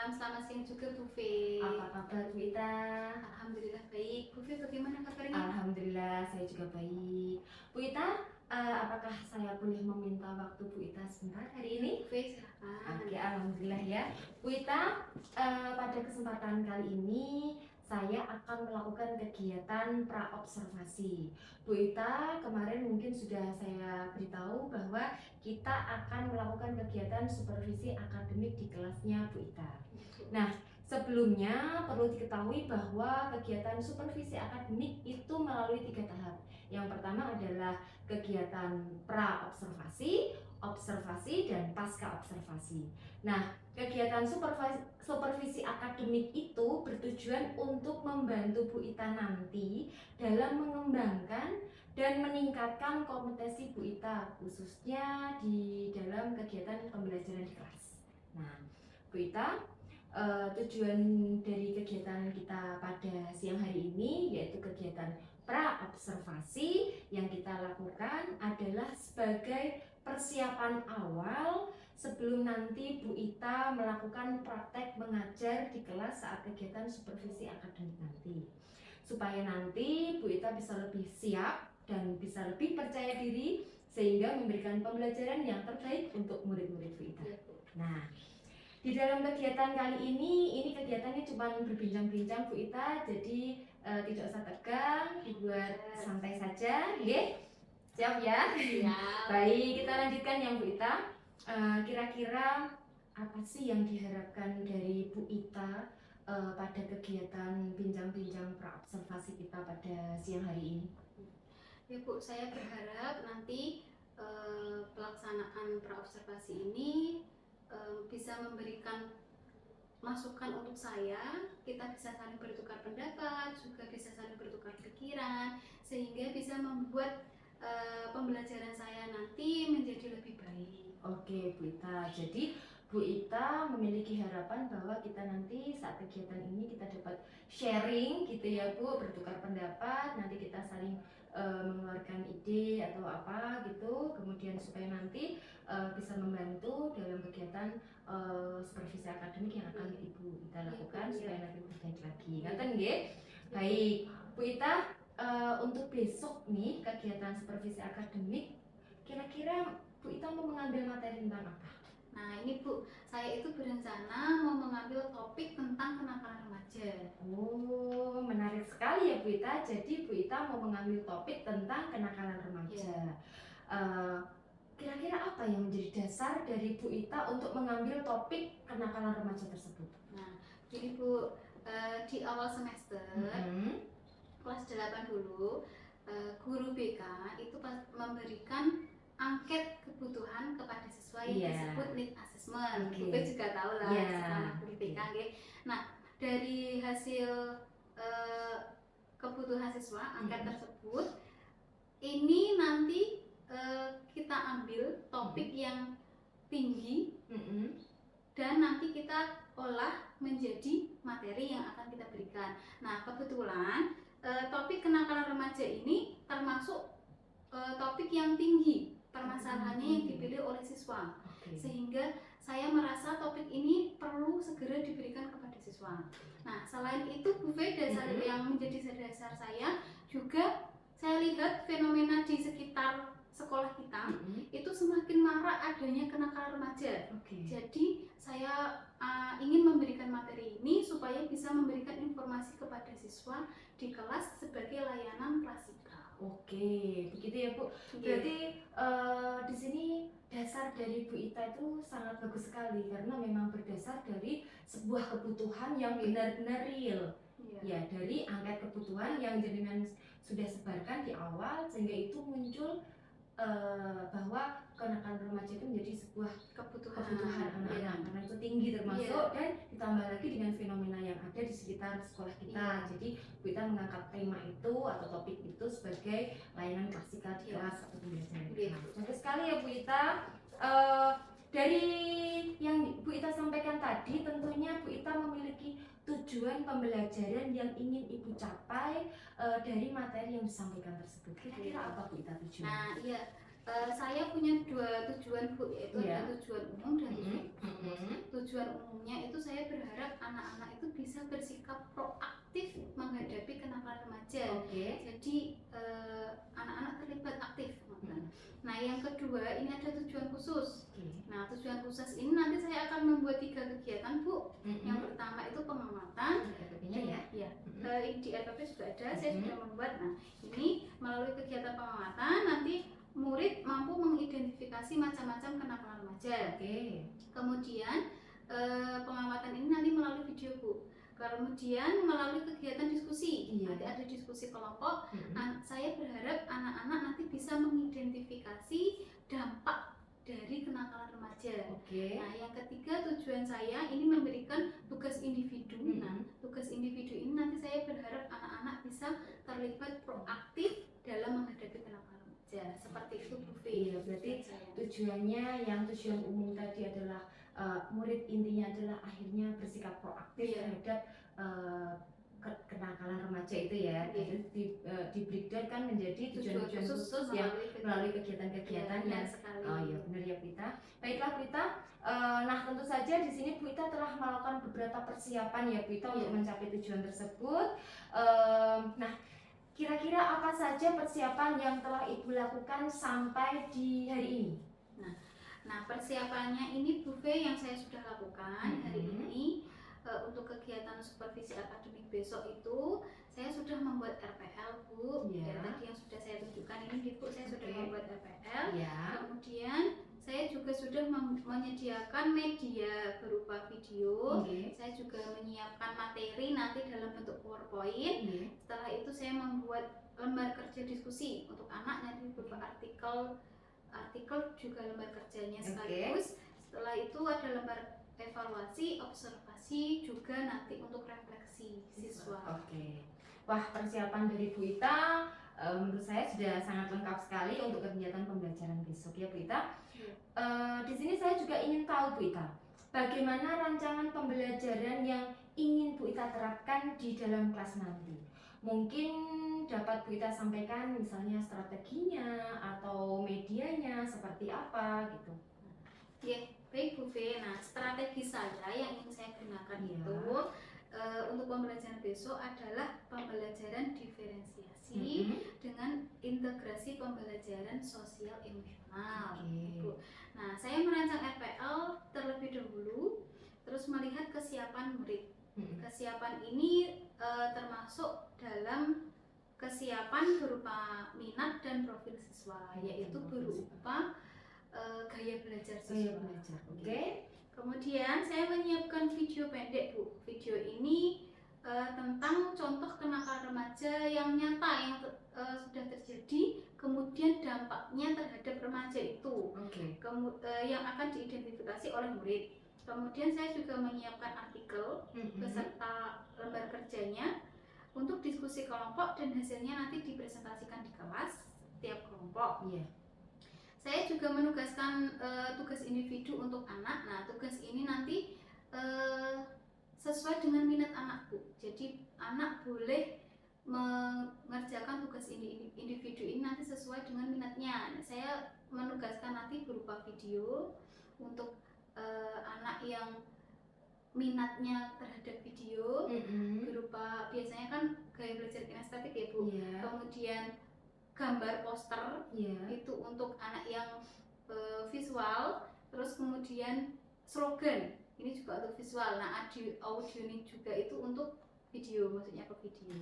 malam, selamat siang juga Bu Fe. Apa kabar Bu Ita? Alhamdulillah baik. Bu Fe bagaimana kabarnya? Alhamdulillah saya juga baik. Bu Ita, apakah saya boleh meminta waktu Bu Ita sebentar hari ini? Bu Fe silahkan. Oke, alhamdulillah ya. Bu Ita, pada kesempatan kali ini saya akan melakukan kegiatan pra-observasi. Bu Ita, kemarin mungkin sudah saya beritahu bahwa kita akan melakukan kegiatan supervisi akademik di kelasnya Bu Ita. Nah, sebelumnya perlu diketahui bahwa kegiatan supervisi akademik itu melalui 3 tahap. Yang pertama adalah kegiatan pra-observasi, observasi, dan pasca observasi. Nah, kegiatan supervisi akademik itu bertujuan untuk membantu Bu Ita nanti dalam mengembangkan dan meningkatkan kompetensi Bu Ita, khususnya di dalam kegiatan pembelajaran di kelas. Nah, Bu Ita, tujuan dari kegiatan kita pada siang hari ini yaitu kegiatan pra-observasi yang kita lakukan adalah sebagai persiapan awal sebelum nanti Bu Ita melakukan praktek mengajar di kelas saat kegiatan supervisi akademik nanti, supaya nanti Bu Ita bisa lebih siap dan bisa lebih percaya diri sehingga memberikan pembelajaran yang terbaik untuk murid-murid Bu Ita. Nah, di dalam kegiatan kali ini kegiatannya cuma berbincang-bincang Bu Ita, jadi tidak usah tegang, dibuat santai saja, ya. Siap ya? Siap. Baik, kita lanjutkan yang Bu Ita. Kira-kira apa sih yang diharapkan dari Bu Ita pada kegiatan bincang-bincang pra-observasi kita pada siang hari ini? Ya Bu, saya berharap nanti pelaksanaan pra-observasi ini bisa memberikan masukan untuk saya, kita bisa saling bertukar pendapat, juga bisa saling bertukar pikiran, sehingga bisa membuat pembelajaran saya nanti menjadi lebih baik. Oke Bu Ita, jadi Bu Ita memiliki harapan bahwa kita nanti saat kegiatan ini kita dapat sharing gitu ya Bu, bertukar pendapat, nanti kita saling mengeluarkan ide atau apa gitu, kemudian supaya nanti bisa membantu dalam kegiatan supervisi akademik yang akan Ibu Ita lakukan supaya lebih baik lagi. Ngaten nggih? Baik, Bu Ita, untuk besok nih kegiatan supervisi akademik kira-kira Bu Ita mau mengambil materi tentang apa? Nah ini Bu, saya itu berencana mau mengambil topik tentang kenakalan remaja. Oh, menarik sekali ya Bu Ita. Jadi Bu Ita mau mengambil topik tentang kenakalan remaja. Kira-kira apa yang menjadi dasar dari Bu Ita untuk mengambil topik kenakalan remaja tersebut? Nah, jadi Bu, di awal semester kelas 8 dulu, guru BK itu memberikan angket kebutuhan kepada siswa yang disebut need assessment. Kita juga tahu lah sama guru BK. Nah, dari hasil kebutuhan siswa angket tersebut, ini nanti kita ambil topik yang tinggi dan nanti kita olah menjadi materi yang akan kita berikan. Nah, kebetulan topik kenakalan remaja ini termasuk topik yang tinggi permasalahannya yang dipilih oleh siswa, sehingga saya merasa topik ini perlu segera diberikan kepada siswa. Nah, selain itu Bu Fe, dasar yang menjadi dasar saya juga, saya lihat fenomena di sekitar sekolah kita itu semakin marak adanya kenakalan remaja. Jadi saya ingin memberikan materi ini supaya bisa memberikan informasi kepada siswa di kelas sebagai layanan klasikal. Oke, begitu ya Bu. Berarti di sini dasar dari Bu Ita itu sangat bagus sekali karena memang berdasar dari sebuah kebutuhan yang benar-benar real. Ya, dari angket kebutuhan yang jenengan sudah sebarkan di awal sehingga itu muncul bahwa kenakalan remaja itu menjadi sebuah kebutuhan anak-anak karena itu tinggi termasuk dan ditambah lagi dengan fenomena yang ada di sekitar sekolah kita. Jadi Bu Ita mengangkat tema itu atau topik itu sebagai layanan klasikal di kelas atau pembelajaran. Bagus sekali ya Bu Ita. Dari yang Bu Ita sampaikan tadi, tentunya Bu Ita memiliki tujuan pembelajaran yang ingin Ibu capai dari materi yang disampaikan tersebut. Kira-kira apa Bu Ita tujuan? Nah, iya, Saya punya dua tujuan Bu, yaitu Iya. ada tujuan umum dan tujuan khusus. Tujuan umumnya itu saya berharap anak-anak itu bisa bersikap proaktif menghadapi kenakalan remaja. Jadi anak-anak terlibat aktif. Nah yang kedua ini ada tujuan khusus. Nah tujuan khusus ini nanti saya akan membuat 3 kegiatan Bu. Yang pertama itu pengamatan. Ya. Di RPP sudah ada, saya sudah membuat. Nah ini melalui kegiatan pengamatan nanti murid mampu mengidentifikasi macam-macam kenakalan remaja. Kemudian pengamatan ini nanti melalui video Bu. Kemudian melalui kegiatan diskusi, nanti ada diskusi kelompok. Saya berharap anak-anak nanti bisa mengidentifikasi dampak dari kenakalan remaja. Nah yang ketiga tujuan saya ini memberikan tugas individu. Nah tugas individu ini nanti saya berharap anak-anak bisa terlibat proaktif dalam menghadapi kenakalan remaja. Seperti itu Bu V. Iya, berarti tujuannya yang tujuan umum tadi adalah murid intinya adalah akhirnya bersikap proaktif terhadap kenakalan remaja itu ya. Jadi di breakdown kan menjadi tujuan-tujuan khusus yang melalui kegiatan-kegiatan yang ya benar ya Bu Ita. Baiklah Bu Ita, nah tentu saja di sini Bu Ita telah melakukan beberapa persiapan ya Bu Ita untuk mencapai tujuan tersebut. Nah kira-kira apa saja persiapan yang telah Ibu lakukan sampai di hari ini? Nah persiapannya ini Bu V yang saya sudah lakukan hari ini. Untuk kegiatan supervisi akademik besok itu saya sudah membuat RPL Bu. Ya, tadi yang sudah saya tunjukkan ini Bu, saya sudah membuat RPL. Kemudian saya juga sudah menyediakan media berupa video. Saya juga menyiapkan materi nanti dalam bentuk PowerPoint. Setelah itu saya membuat lembar kerja diskusi untuk anak, nanti berupa artikel juga lembar kerjanya sekaligus. Setelah itu ada lembar evaluasi, observasi, juga nanti untuk refleksi siswa. Wah, persiapan dari Bu Ita menurut saya sudah sangat lengkap sekali untuk kegiatan pembelajaran besok ya Bu Ita. Di sini saya juga ingin tahu Bu Ita, bagaimana rancangan pembelajaran yang ingin Bu Ita terapkan di dalam kelas nanti. Mungkin dapat Bu Ita sampaikan misalnya strateginya atau medianya seperti apa gitu. Baik Bu V. Nah strategi saya yang ingin saya gunakan itu untuk pembelajaran besok adalah pembelajaran diferensiasi dengan integrasi pembelajaran sosial emosional. Nah saya merancang RPL terlebih dahulu, terus melihat kesiapan murid. Kesiapan ini termasuk dalam kesiapan berupa minat dan profil siswa, yaitu berupa gaya belajar siswa. Kemudian saya menyiapkan video pendek Bu. Video ini tentang contoh kenakalan remaja yang nyata yang sudah terjadi, kemudian dampaknya terhadap remaja itu yang akan diidentifikasi oleh murid. Kemudian saya juga menyiapkan artikel beserta lembar kerjanya untuk diskusi kelompok dan hasilnya nanti dipresentasikan di kelas tiap kelompok. Saya juga menugaskan tugas individu untuk anak. Nah tugas ini nanti sesuai dengan minat anak Bu. Jadi anak boleh mengerjakan tugas individu ini nanti sesuai dengan minatnya. Nah, saya menugaskan nanti berupa video untuk anak yang minatnya terhadap video, berupa biasanya kan gaya belajar kinestetik ya Bu. Kemudian gambar poster itu untuk anak yang visual, terus kemudian slogan ini juga untuk visual. Nah audio ini juga itu untuk video, maksudnya ke video.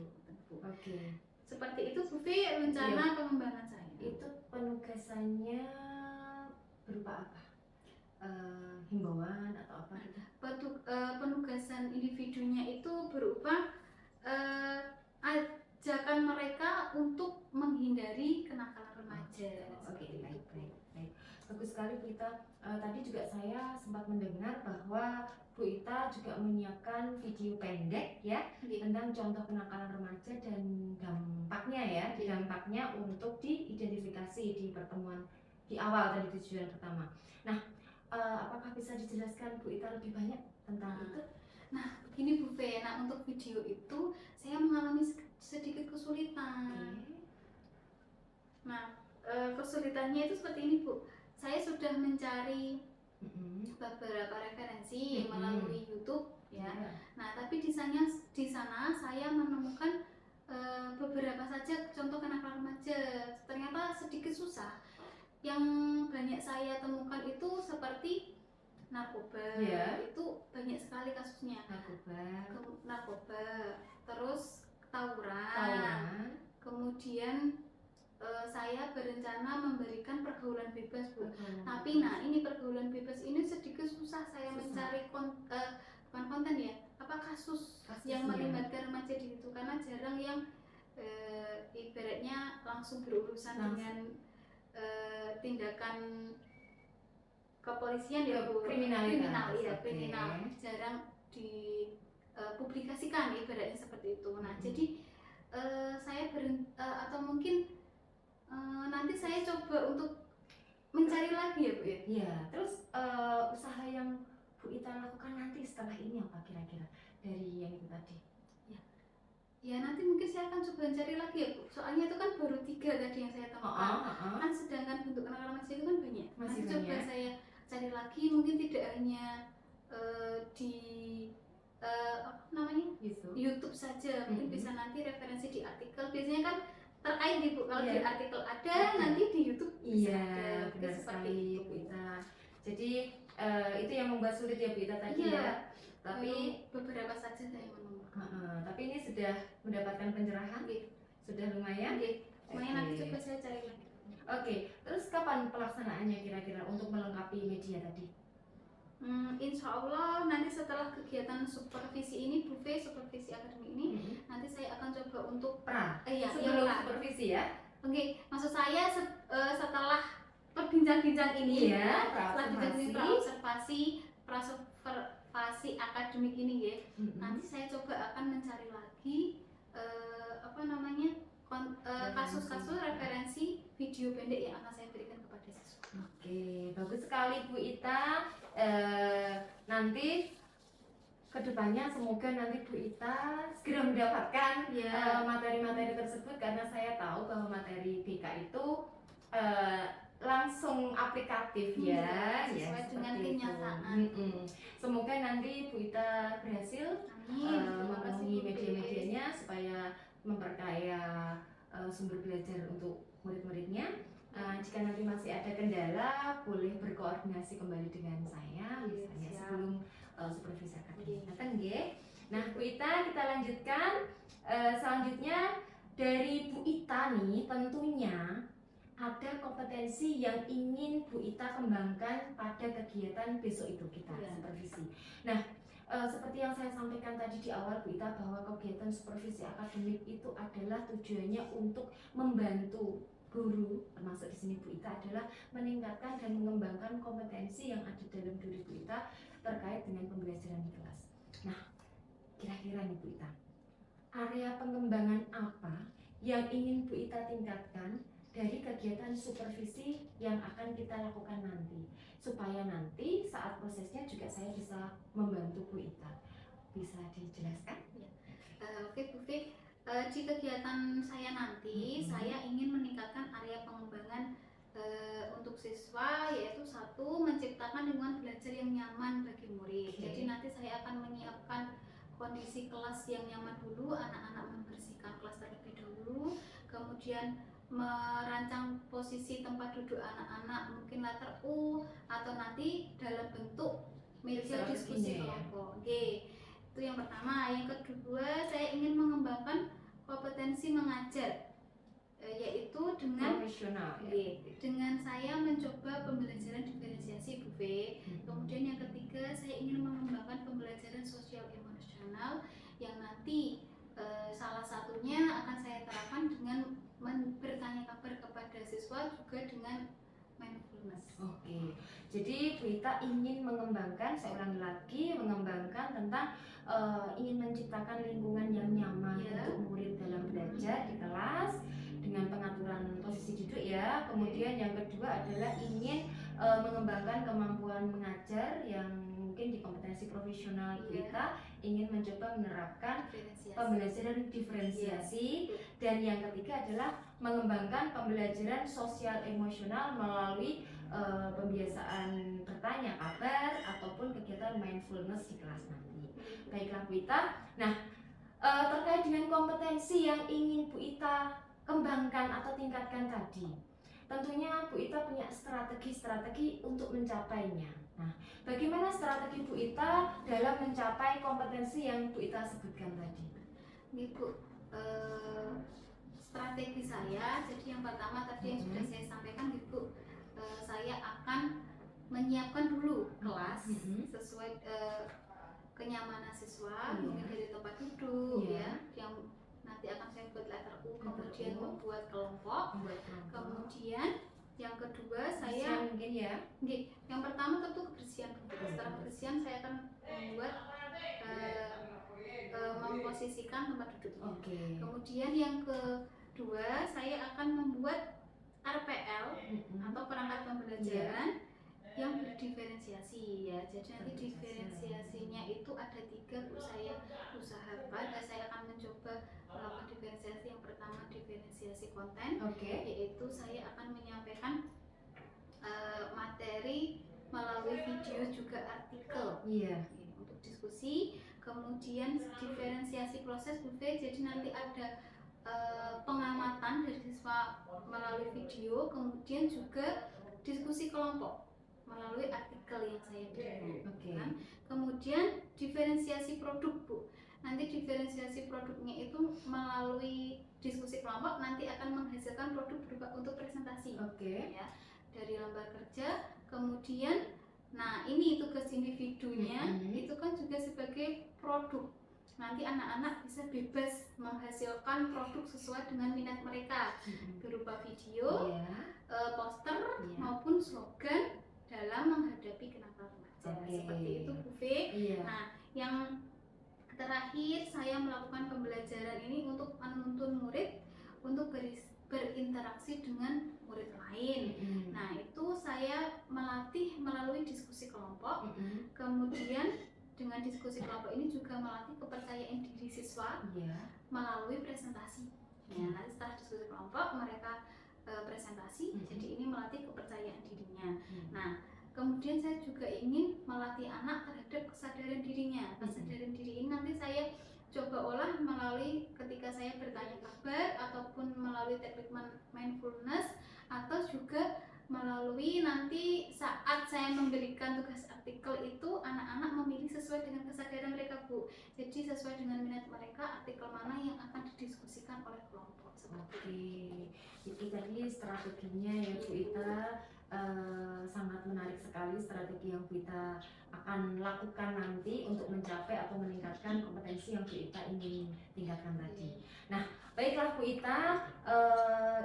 Seperti itu Bu V rencana pengembangan saya. Itu penugasannya berupa apa? Himbauan atau apa? Penugasan individunya itu berupa ajakan mereka untuk menghindari kenakalan remaja. Baik. Bagus sekali Bu Ita. Tadi juga saya sempat mendengar bahwa Bu Ita juga menyiapkan video pendek ya tentang contoh kenakalan remaja dan dampaknya untuk diidentifikasi di pertemuan di awal tadi tujuan pertama. Nah, apakah bisa dijelaskan Bu Ita lebih banyak tentang itu? Nah, begini Bu V. Nah, untuk video itu saya mengalami sedikit kesulitan. Nah, kesulitannya itu seperti ini Bu, saya sudah mencari beberapa referensi melalui YouTube ya. Nah tapi di sana saya menemukan beberapa saja contoh anak remaja, ternyata sedikit susah. Yang banyak saya temukan itu seperti narkoba, itu banyak sekali kasusnya. Narkoba, terus tawuran. Kemudian saya berencana memberikan pergaulan bebas Bu. Tapi ini pergaulan bebas ini sedikit susah saya mencari bukan konten ya, kasus yang melibatkan remaja di situ, karena jarang yang ibaratnya langsung berurusan dengan tindakan kepolisian ya Bu, kriminal, jarang dipublikasikan ibaratnya seperti itu. Nah jadi saya atau mungkin nanti saya coba untuk mencari lagi ya Bu ya. Iya, terus usaha yang Bu Ita lakukan nanti setelah ini apa kira-kira dari yang itu tadi? Ya nanti mungkin saya akan coba cari lagi ya Bu, soalnya itu kan baru 3 tadi yang saya temukan. Kan sedangkan bentuk anak remaja itu kan banyak. Nanti coba saya cari lagi, mungkin tidak hanya di YouTube saja, mungkin bisa nanti referensi di artikel, biasanya kan terkait di Bu, kalau di artikel ada, nanti di YouTube bisa ada. Benar sekali Bu Ita. Jadi itu yang membuat sulit ya Bu Ita tadi ya. Tapi beberapa saja saya menemukan. Tapi ini sudah mendapatkan pencerahan, sudah lumayan. Lumayan, nanti coba saya cari lagi. Oke, terus kapan pelaksanaannya kira-kira untuk melengkapi media tadi? Insya Allah nanti setelah kegiatan supervisi ini, buffet supervisi akademik ini, nanti saya akan coba untuk sebelum supervisi ya. Oke, maksud saya setelah perbincang-bincang ini setelah observasi akademik ini ya, nanti saya coba akan mencari lagi kasus-kasus referensi video pendek yang akan saya berikan kepada siswa. Oke, bagus sekali Bu Ita. Nanti kedepannya semoga nanti Bu Ita segera mendapatkan materi-materi tersebut, karena saya tahu bahwa materi BK itu langsung aplikatif sesuai dengan kenyataan. Semoga nanti Bu Ita berhasil memenuhi media-medianya supaya memperkaya sumber belajar untuk murid-muridnya. Jika nanti masih ada kendala, boleh berkoordinasi kembali dengan saya, misalnya sebelum supervisi akademik datang nggih. Nah Bu Ita, kita lanjutkan. Selanjutnya dari Bu Ita nih, tentunya ada kompetensi yang ingin Bu Ita kembangkan pada kegiatan besok itu kita supervisi. Nah seperti yang saya sampaikan tadi di awal Bu Ita, bahwa kegiatan supervisi akademik itu adalah tujuannya untuk membantu guru, termasuk di sini Bu Ita, adalah meningkatkan dan mengembangkan kompetensi yang ada dalam diri Bu Ita terkait dengan pembelajaran di kelas. Nah, kira-kira nih Bu Ita, area pengembangan apa yang ingin Bu Ita tingkatkan dari kegiatan supervisi yang akan kita lakukan nanti, supaya nanti saat prosesnya juga saya bisa membantu Bu Ita. Bisa dijelaskan? Oke Bu Fik. Di kegiatan saya nanti, saya ingin meningkatkan area pengembangan untuk siswa, yaitu satu, menciptakan lingkungan belajar yang nyaman bagi murid. Jadi nanti saya akan menyiapkan kondisi kelas yang nyaman dulu, anak-anak membersihkan kelas terlebih dahulu, kemudian merancang posisi tempat duduk anak-anak, mungkin letter U atau nanti dalam bentuk meja diskusi kelompok. Itu yang pertama. Yang kedua, saya ingin mengembangkan kompetensi mengajar, yaitu dengan profesional dengan saya mencoba pembelajaran diferensiasi buffet. Kemudian yang ketiga, saya ingin mengembangkan pembelajaran sosial emosional yang nanti salah satunya akan saya terapkan dengan bertanya kabar kepada siswa, juga dengan mindfulness. Oke, jadi Bu Ita ingin mengembangkan, saya ulangi lagi, mengembangkan tentang ingin menciptakan lingkungan yang nyaman untuk murid dalam belajar di kelas dengan pengaturan posisi duduk ya. Kemudian yang kedua adalah ingin mengembangkan kemampuan mengajar yang mungkin di kompetensi profesional Bu Ita ingin mencoba menerapkan pembelajaran diferensiasi, dan yang ketiga adalah mengembangkan pembelajaran sosial emosional melalui pembiasaan bertanya kabar ataupun kegiatan mindfulness di kelas nanti. Baiklah Bu Ita. Nah, terkait dengan kompetensi yang ingin Bu Ita kembangkan atau tingkatkan tadi, tentunya Bu Ita punya strategi-strategi untuk mencapainya. Nah, bagaimana strategi Bu Ita dalam mencapai kompetensi yang Bu Ita sebutkan tadi? Nih Bu, strategi saya, jadi yang pertama tadi yang sudah saya sampaikan Bu, saya akan menyiapkan dulu kelas sesuai kenyamanan siswa, mungkin dari tempat duduk ya, yang nanti akan saya buat letter U, kemudian membuat kelompok, kemudian yang kedua saya mungkin ya, yang pertama tentu kebersihan. Setelah kebersihan saya akan membuat memposisikan tempat duduknya. Kemudian yang kedua saya akan membuat RPL atau perangkat pembelajaran yang berdiferensiasi ya. Jadi nanti diferensiasinya itu ada 3 Bu, saya usahakan. Saya akan mencoba melakukan diferensiasi. Yang pertama diferensiasi konten, yaitu saya akan menyampaikan materi melalui video juga artikel untuk diskusi. Kemudian diferensiasi proses Bu, jadi nanti ada pengamatan dari siswa melalui video, kemudian juga diskusi kelompok melalui artikel yang saya buat. Kemudian diferensiasi produk Bu, nanti diferensiasi produknya itu melalui diskusi kelompok nanti akan menghasilkan produk berupa untuk presentasi ya, dari lembar kerja. Kemudian nah ini tugas individunya itu kan juga sebagai produk. Nanti anak-anak bisa bebas menghasilkan produk sesuai dengan minat mereka berupa video, poster maupun slogan dalam menghadapi kenakalan remaja. Seperti itu Bu V. Nah, yang terakhir saya melakukan pembelajaran ini untuk menuntun murid untuk berinteraksi dengan murid lain. Nah, itu saya melatih melalui diskusi kelompok. Kemudian dengan diskusi kelompok ini juga melatih kepercayaan diri siswa melalui presentasi. Ya, nanti setelah diskusi kelompok mereka presentasi, jadi ini melatih kepercayaan dirinya. Nah, kemudian saya juga ingin melatih anak terhadap kesadaran dirinya. Kesadaran diri ini nanti saya coba olah melalui ketika saya bertanya kabar ataupun melalui teknik mindfulness, atau juga melalui nanti saat saya memberikan tugas artikel itu anak-anak memilih sesuai dengan kesadaran mereka Bu. Jadi sesuai dengan minat mereka artikel mana yang akan didiskusikan oleh kelompok. Itu tadi strateginya ya Bu Ita. Sangat menarik sekali strategi yang Bu Ita akan lakukan nanti untuk mencapai atau meningkatkan kompetensi yang Bu Ita ingin tingkatkan tadi. Nah, baiklah Bu Ita,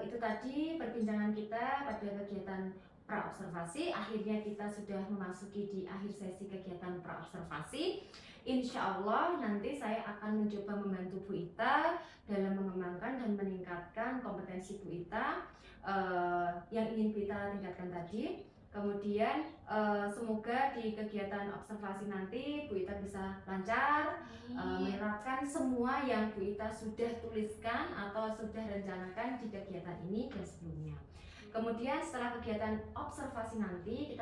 itu tadi perbincangan kita pada kegiatan praobservasi. Akhirnya kita sudah memasuki di akhir sesi kegiatan praobservasi. Insya Allah nanti saya akan mencoba membantu Bu Ita dalam mengembangkan dan meningkatkan kompetensi Bu Ita yang ingin Bu Ita tingkatkan tadi. Kemudian semoga di kegiatan observasi nanti Bu Ita bisa lancar menerapkan semua yang Bu Ita sudah tuliskan atau sudah rencanakan di kegiatan ini dan sebelumnya. Kemudian setelah kegiatan observasi nanti,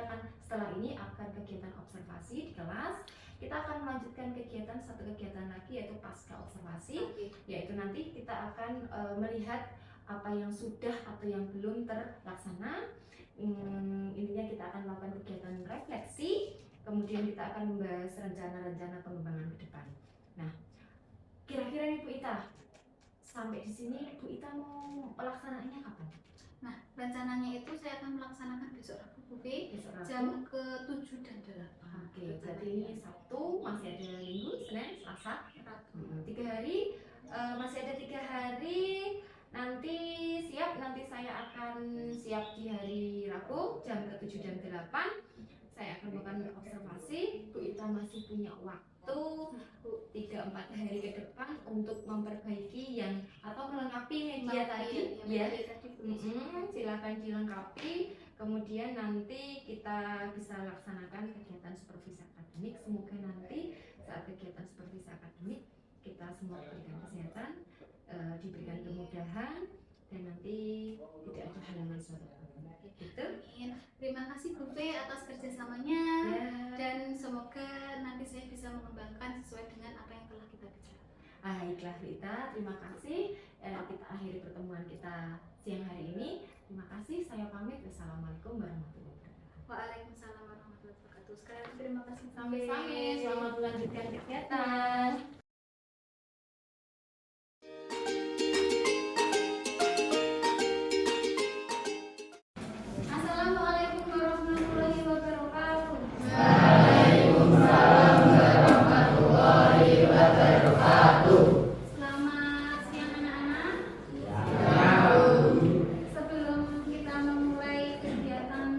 setelah ini akan kegiatan observasi di kelas. Kita akan melanjutkan satu kegiatan lagi, yaitu pasca observasi, yaitu nanti kita akan melihat apa yang sudah atau yang belum terlaksana. Intinya kita akan melakukan kegiatan refleksi, kemudian kita akan membahas rencana-rencana pengembangan ke depan. Nah, kira-kira nih Bu Ita, sampai di sini Bu Ita mau pelaksananya kapan? Nah, rencananya itu saya akan melaksanakan besok Rabu Bu, jam ke-7 dan 8. Berarti ini Sabtu, masih ada Minggu, Senin, Selasa, Rabu. 3 hari, masih ada 3 hari. Nanti saya akan siap di hari Rabu jam ke-7 dan 8. Saya akan melakukan observasi. Bu Ita masih punya waktu 3-4 hari ke depan untuk memperbaiki atau melengkapi media tadi. Ya, silakan dilengkapi. kemudian nanti kita bisa laksanakan kegiatan supervisi akademik. Semoga nanti saat kegiatan supervisi akademik kita semua diberikan kesehatan, diberikan kemudahan, dan nanti tidak ada halangan suatu apapun. Gitu. Terima kasih Bu Fe atas kerjasamanya Ya. dan semoga nanti saya bisa mengembangkan sesuai dengan apa yang telah kita bicarakan. Baiklah Rita, terima kasih. Kita akhiri pertemuan kita siang hari ini. Terima kasih, saya pamit. Wassalamualaikum warahmatullahi wabarakatuh. Waalaikumsalam warahmatullahi wabarakatuh. Sekali lagi terima kasih. Sampai selamat melanjutkan kegiatan. Assalamualaikum warahmatullahi wabarakatuh. Selamat siang anak-anak. Sebelum kita memulai kegiatan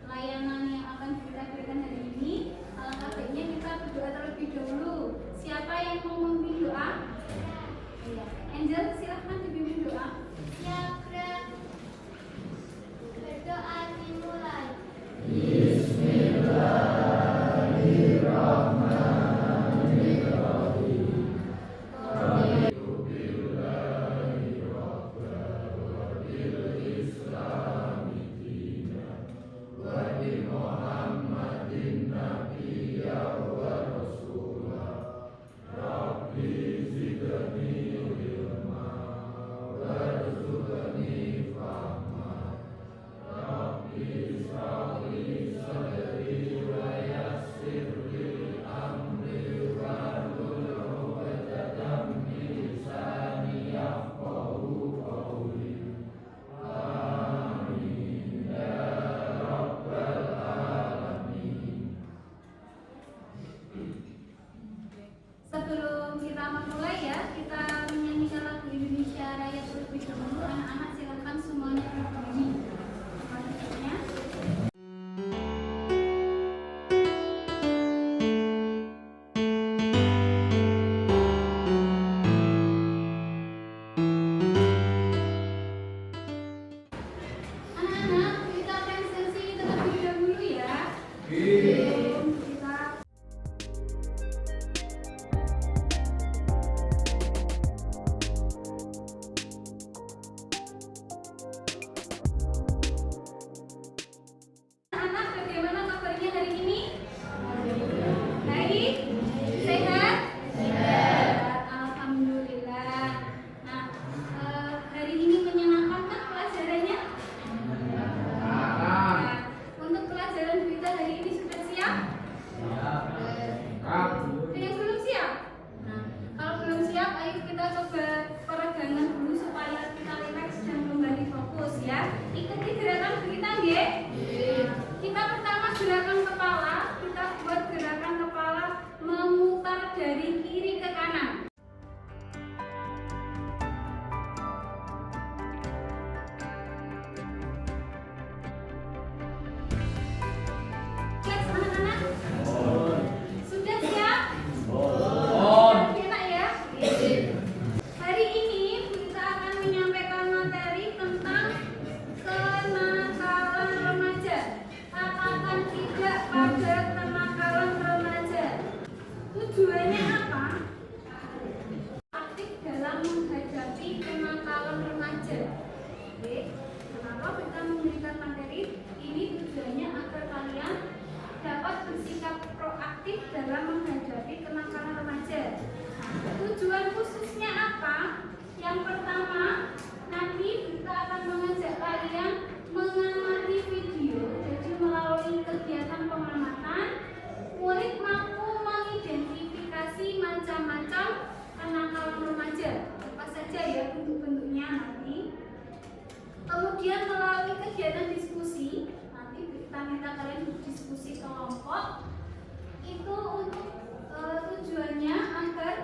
layanan yang akan kita berikan hari ini, alangkah baiknya kita berdoa terlebih dahulu. Siapa yang mau memimpin doa? Iya. Angel, silahkan dibimbing doa. Siap, Ren. Berdoa dimulai. Sebelum kita memulai ya, kita menyanyikan lagu Indonesia Raya terlebih dahulu. Anak-anak silakan semuanya berdiri. Selanjutnya. Anak-anak, kita presensi terlebih dahulu ya. Sebelum kita anak, bagaimana kabarnya hari ini? Baik? Sehat? Sehat. Alhamdulillah. Nah, hari ini menyenangkan kan pelajarannya? Nah, untuk pelajaran kita hari ini sudah siap? Ada yang belum siap? Nah, kalau belum siap, ayo kita coba peregangan dulu supaya kita rileks dan kembali fokus ya. Ikuti gerakan kita, nggih? Kita pertama gerakan kepala, kita buat gerakan kepala memutar dari kiri ke kanan. Rileks anak-anak? Sudah siap? Enak ya? Hari ini kita akan menyampaikan materi tentang kenakalan remaja. Katakan tidak pada kenakalan remaja. Tujuannya apa? Aktif dalam menghadapi kenakalan remaja. Oke, kenapa kita memberikan materi ini? Tujuannya agar kalian dapat bersikap proaktif dalam menghadapi kenakalan remaja. Nah, tujuan khususnya apa? Yang pertama, nanti kita akan mengajak kalian mengamati video. Jadi melalui kegiatan pengamatan, murid mampu mengidentifikasi macam-macam kenakalan remaja. Apa saja ya bentuk-bentuknya nanti. Kemudian melalui kegiatan diskusi, nanti kita minta kalian berdiskusi kelompok. Itu untuk tujuannya agar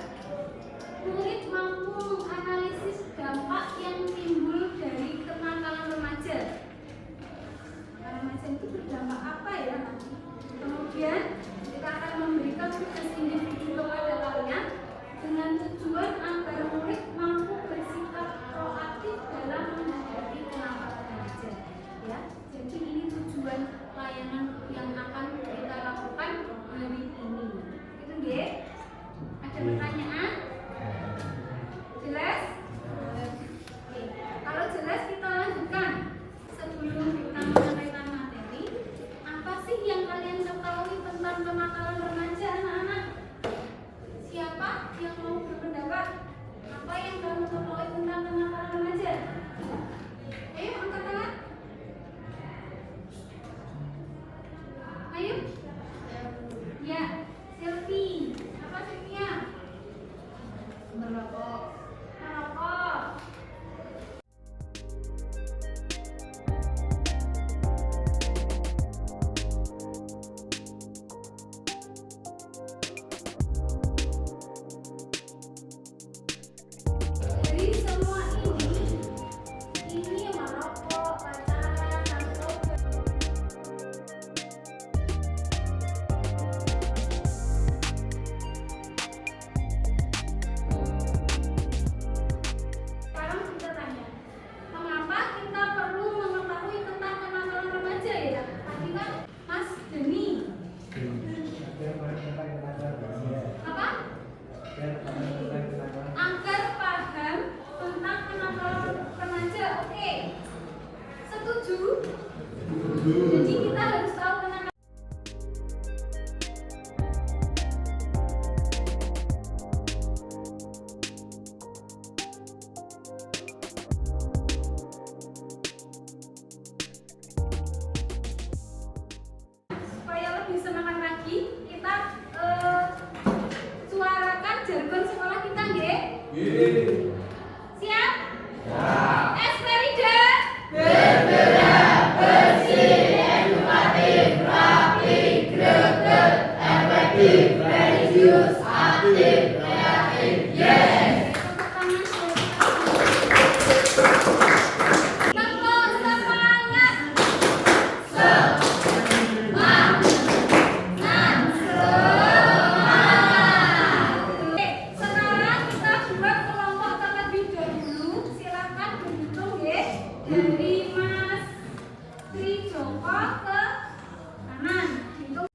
murid mampu menganalisis dampak yang timbul dari kenakalan remaja. Remaja itu berdampak apa ya nanti? Kemudian kita akan memberikan tugas individu kepada kalian dengan tujuan agar murid mampu bersikap proaktif dalam menghadapi kenakalan remaja. Ya, jadi ini lagi kita suarakan jargon sekolah kita, nggih? Siap? Esperida. Bergerak, bersih, edukatif, rapi, greget, efektif, religius, aktif, kreatif. Yes! Tepuk semangat. Oke, sekarang kita buat kelompok terlebih dahulu. Silakan berhitung ya. Dari Mas Trijoko ke kanan. Hitung.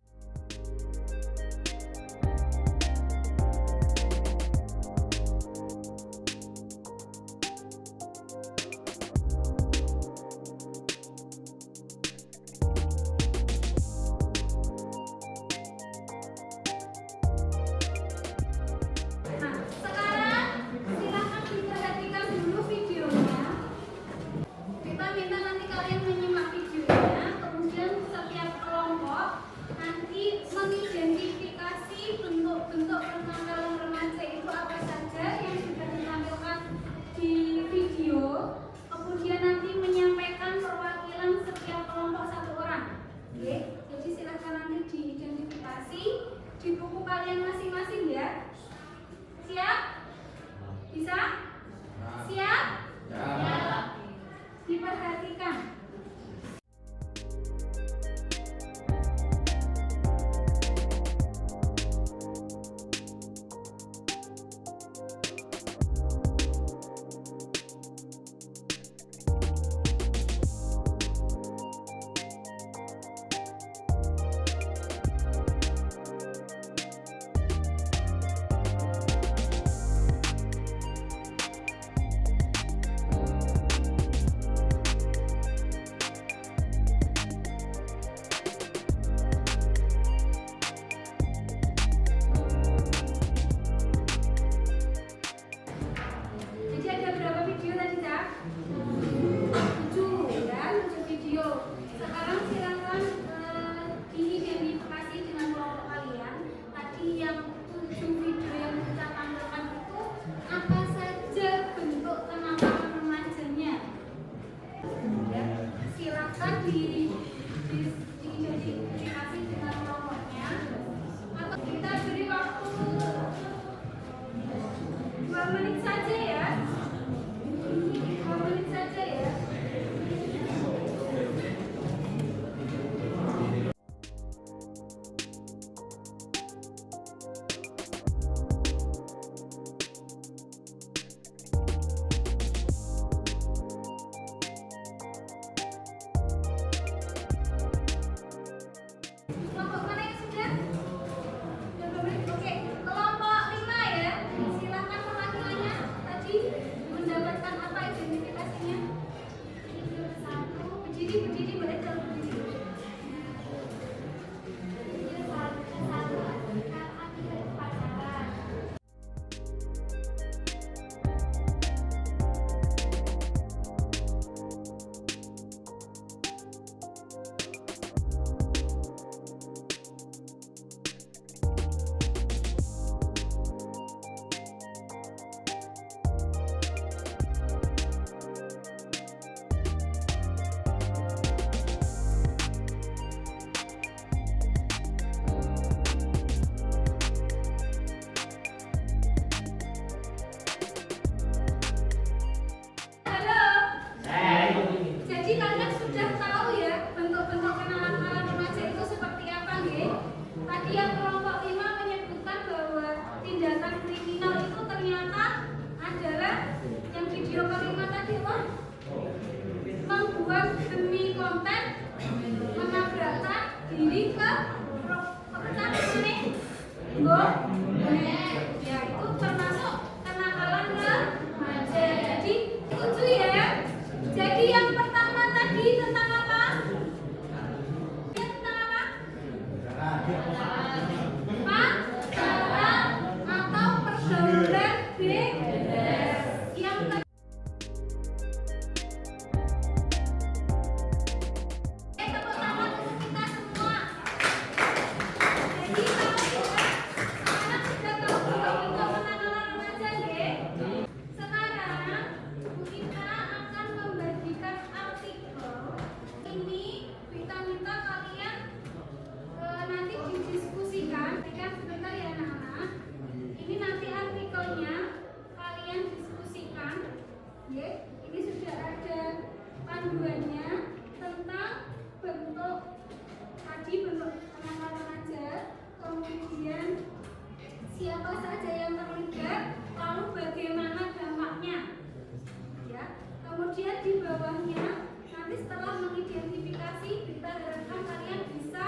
Nah, sekarang silakan diperhatikan dulu videonya. Kita minta nanti kalian menyimak videonya, kemudian setiap kelompok nanti mengidentifikasi bentuk-bentuk kenakalan remaja itu apa saja yang sudah ditampilkan di video. Kemudian nanti menyampaikan perwakilan setiap kelompok satu orang. Oke, jadi silakan nanti diidentifikasi di buku kalian masing-masing ya. Siap? Bisa? Siap? Diperhatikan. Jadi ada berapa video tadi, Kak? 7 ya, 7 video. Sekarang silakan diidentifikasi dengan kelompok kalian. Tadi yang 7 video yang kita tampilkan itu apa saja bentuk kenakalan remajanya? Ya, silakan diidentifikasi dengan kelompoknya. Atau kita beri waktu 2 menit saja ya. 2 menit saja ya. Kelompok mana yang sudah? Sudah 2 menit? Oke, kelompok 5 ya. Silakan perwakilannya tadi mendapatkan apa identifikasinya? Berdiri boleh kalau berdiri. Halo. Jadi kalian sudah tahu ya bentuk-bentuk kenakalan remaja itu seperti apa, nggih? Tadi yang kelompok 5 menyebutkan bahwa tindakan kriminal itu ternyata adalah yang video kelima tadi apa? Membuat demi konten, menabrakkan diri ke kepecahan ini. Ya itu termasuk kenakalan remaja. Jadi 7 ya. Jadi yang pertama tadi tentang apa? Tentang apa? Pacaran atau pergaulan bebas. Yang kedua, tepuk tangan untuk kita semua. kemudian siapa saja yang terlibat, lalu bagaimana dampaknya. Ya. Kemudian di bawahnya nanti setelah mengidentifikasi, kita harapkan kalian bisa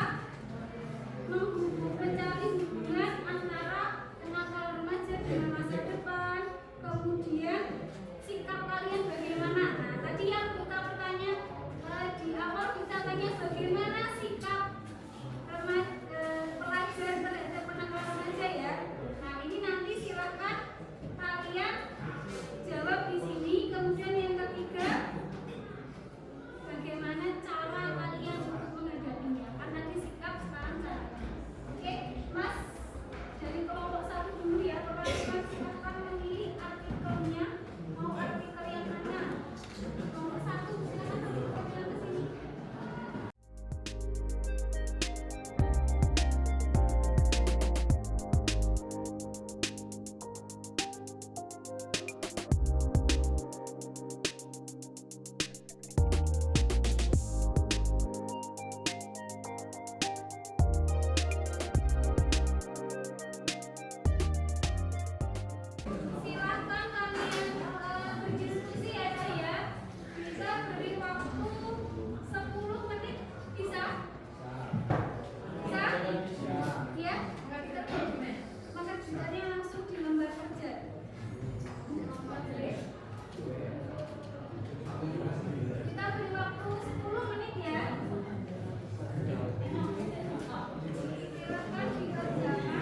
mencari hubungan antara kenakalan remaja dengan masa depan, kemudian sikap kalian bagaimana. Nah, tadi yang kita bertanya di awal, kita tanya bagaimana sikap pelajar terhadap kenakalan remaja ya. Nah, ini nanti silakan kalian jawab di sini. Kemudian yang ketiga, bagaimana cara kalian untuk menghadapinya. Karena di sikap sekarang cara. Oke, Mas, dari kelompok 1 dulu ya. Mas silahkan memilih artikelnya. Mau artikel yang mana? Kelompok 1 silahkan artikel yang ke sini. Silakan kalian berdiskusi ya saya. Bisa beri waktu 10 menit. Bisa? Bisa? Ya? Maka tujuannya langsung di lembar kerja. Kita beri waktu 10 menit ya. Silakan dikerjakan.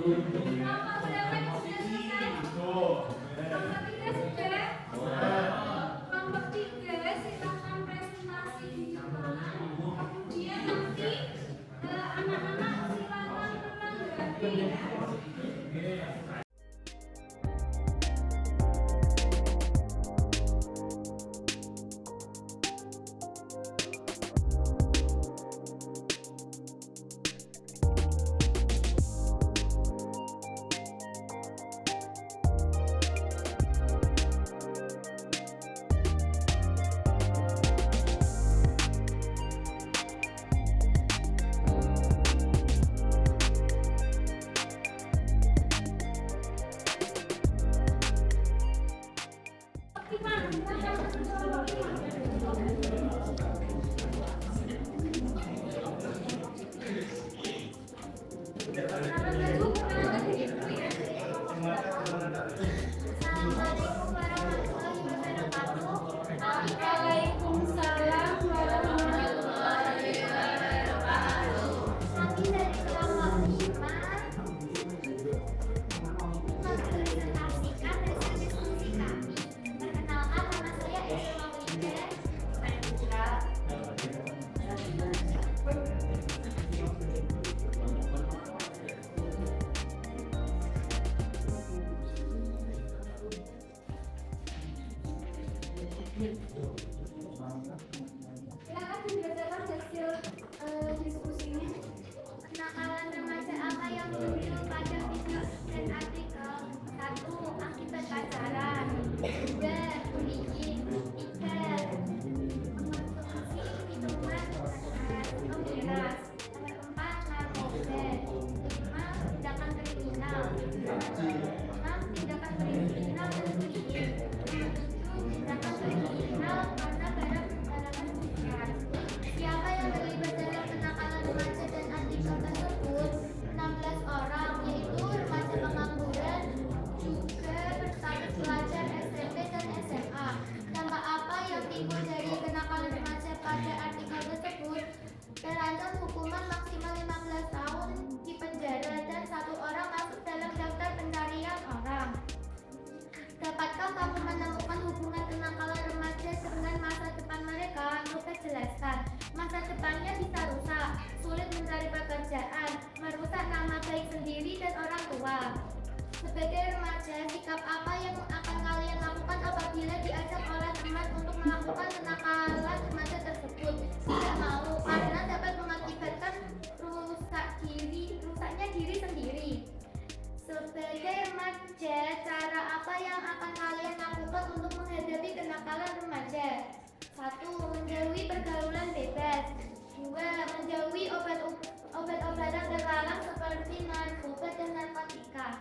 Kelompok berapa yang sudah selesai? Kelompok 3 sudah? Kelompok 3 silakan presentasi di depan. Kemudian nanti anak-anak silakan menanggapi ya. Waalaikumsalam warahmatullahi wabarakatuh. Kami dari kelompok 5 mempresentasikan hasil diskusi kami. Perkenalkan, nama saya Esa Maulida. Saya Putra. Silakan dibacakan hasil diskusinya. Kenakalan remaja apa yang muncul pada video dan artikel? 1. Akibat pacaran. 2. Bullying. 3. Mengonsumsi minuman keras atau miras. 4. Narkoba. 5. Tindakan kriminal. 6. Tindakan kriminal dan bullying. 7. Tindakan kriminal karena barang sembarangan bukan. Siapa yang terlibat dalam kenakalan remaja dan artikel tersebut? 16 orang, yaitu remaja pengangguran, juga berstatus pelajar SMP dan SMA. Dampak apa yang timbul dari kenakalan remaja pada artikel tersebut? Terancam hukuman maksimal 15 tahun di penjara dan 1 orang masuk dalam daftar pencarian jawab apa yang akan kalian lakukan apabila diajak oleh teman untuk melakukan kenakalan remaja tersebut. Tidak mau karena dapat mengakibatkan rusaknya diri sendiri. Sebagai remaja, cara apa yang akan kalian lakukan untuk menghadapi kenakalan remaja? 1. Menjauhi pergaulan bebas. 2. Menjauhi obat-obatan terlarang seperti narkoba dan narkotika.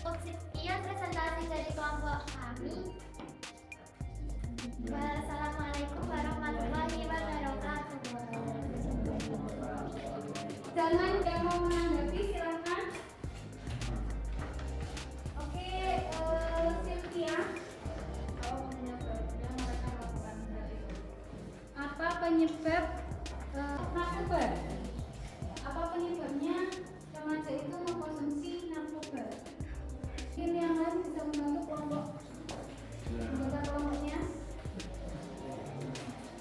Sekian presentasi dari kelompok kami. Wassalamualaikum warahmatullahi wabarakatuh. Jangan yang mau menanggapi silakan. Oke, Sylvia. Apa penyebab narkoba? Apa penyebabnya remaja itu mengkonsumsi narkoba? Mungkin yang lain bisa membantu kelompok anggota kelompoknya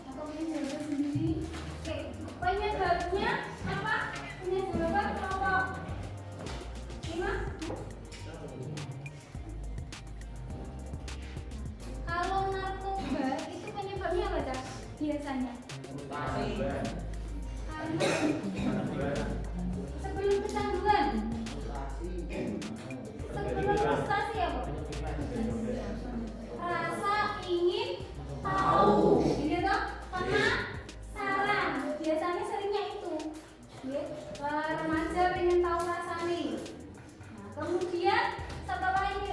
atau mungkin jawaban sendiri. Oke, penyebabnya apa? Punya jawaban kelompok 5. Kalau narkoba itu penyebabnya apa, Cak? Biasanya sebelum kecanduan, sebelum frustasi apa? Rasa ingin tahu, gitu toh? Penasaran, biasanya seringnya itu. Remaja pengen tahu rasanya. Nah, kemudian setelah ini,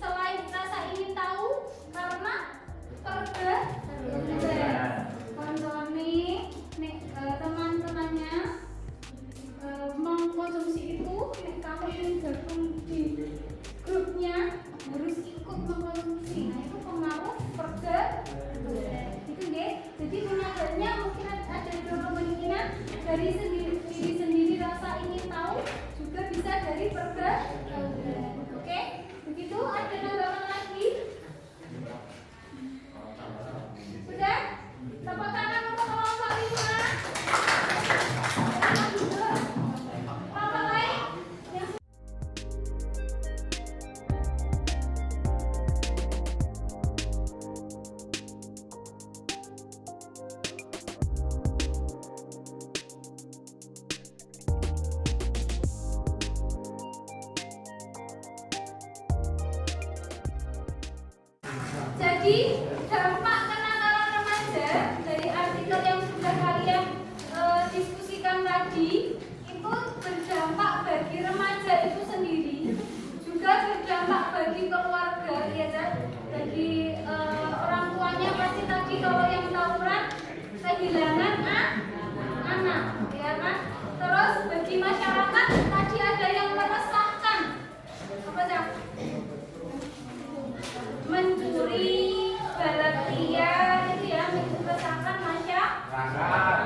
selain rasa ingin tahu, karena teman-temannya mengkonsumsi itu, kamu ingin gabung di grupnya harus ikut mengkonsumsi. Nah, itu pengaruh itu deh. Jadi penyebabnya mungkin ada dua kemungkinan, dari diri sendiri rasa ingin tahu, juga bisa dari Oke, begitu. Ada tambahan lagi? Sudah? Tepuk tangan untuk kelompok 5. Kelompok lain? Jadi dampak kenakalan remaja dari artikel yang sudah kalian diskusikan tadi itu berdampak bagi remaja itu sendiri, juga berdampak bagi keluarga, ya kan? Bagi orang tuanya pasti tadi kalau yang tawuran kehilangan anak, ya kan? Terus bagi masyarakat tadi ada yang meresahkan, apa Cak? Mencuri balapia itu ya, meresahkan masyarakat.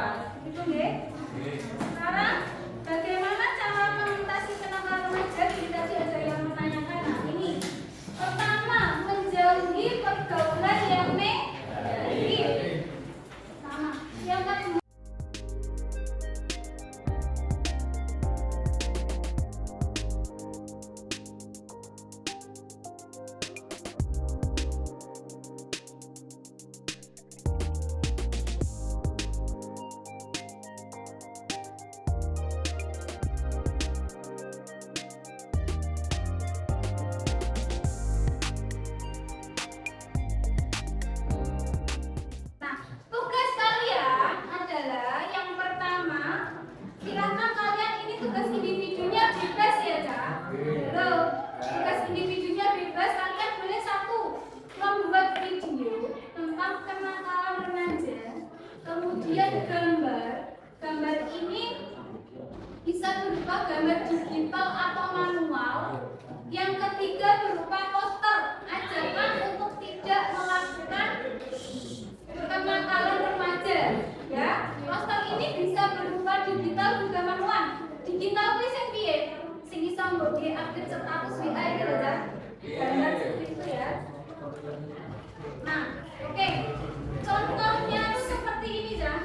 Itu nggih. Sekarang bagaimana cara mengatasi kenakalan remaja? Jadi tadi ada yang menanyakan. Nah, ini pertama, menjauhi pergaulan yang negatif. Sama. Yang kedua, tugas kalian adalah yang pertama, silakan kalian ini tugas individunya bebas ya, Cak. Loh, tugas individunya bebas, kalian boleh 1 membuat video tentang kenakalan remaja, kemudian gambar ini bisa berupa gambar digital atau manual. Yang ketiga berupa poster, ajakan untuk tidak melakukan kenakalan remaja, ya. Poster ini bisa berupa digital juga manual. Digital kuwi sing piye? Sing iso mbok update status WA iki lho, Cak. Gambar seperti itu ya. Nah, oke. Contohnya itu seperti ini, Cak.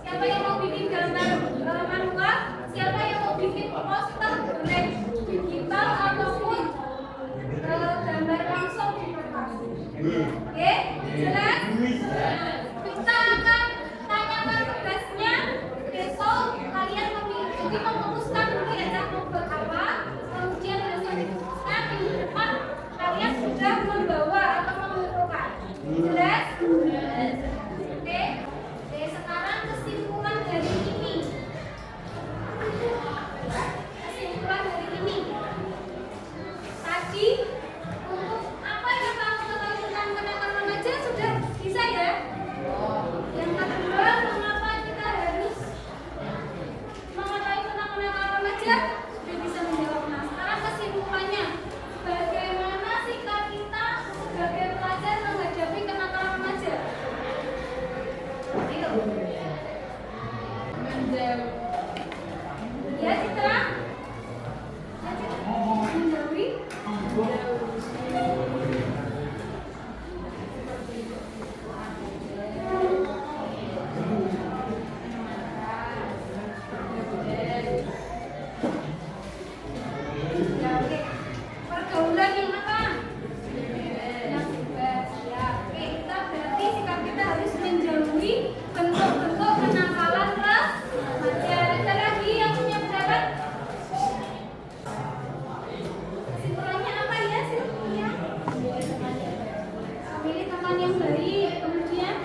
Siapa yang mau bikin gambar manual? Siapa yang mau bikin poster baik digital ataupun gambar langsung di kertas? Oke, jelas? Kita akan tanyakan tugasnya. Besok kalian mengikuti memutuskan dulu ya mau buat apa. Kemudian besok diputuskan minggu depan kalian sudah membawa atau mengumpulkan. Jelas? Oke. Sekarang kesimpulan dari ini. Tadi untuk apa yang kamu ketahui tentang kenakalan remaja sudah bisa ya? Yang kedua, mengapa kita harus mengetahui tentang kenakalan remaja? Sudah bisa menjawab. Nah, sekarang kesimpulannya, bagaimana sikap kita sebagai pelajar menghadapi kenakalan remaja? Ayo. Ya, Citra. Menjauhi. Ya, oke. Pergaulan yang apa? Yang bebas. Ya, oke. Kita berarti sikap kita harus menjauhi bentuk-bentuk kenakalan remaja. Ada lagi yang punya pendapat? Kesimpulannya apa ya, Silvia? Memilih teman yang baik. Kemudian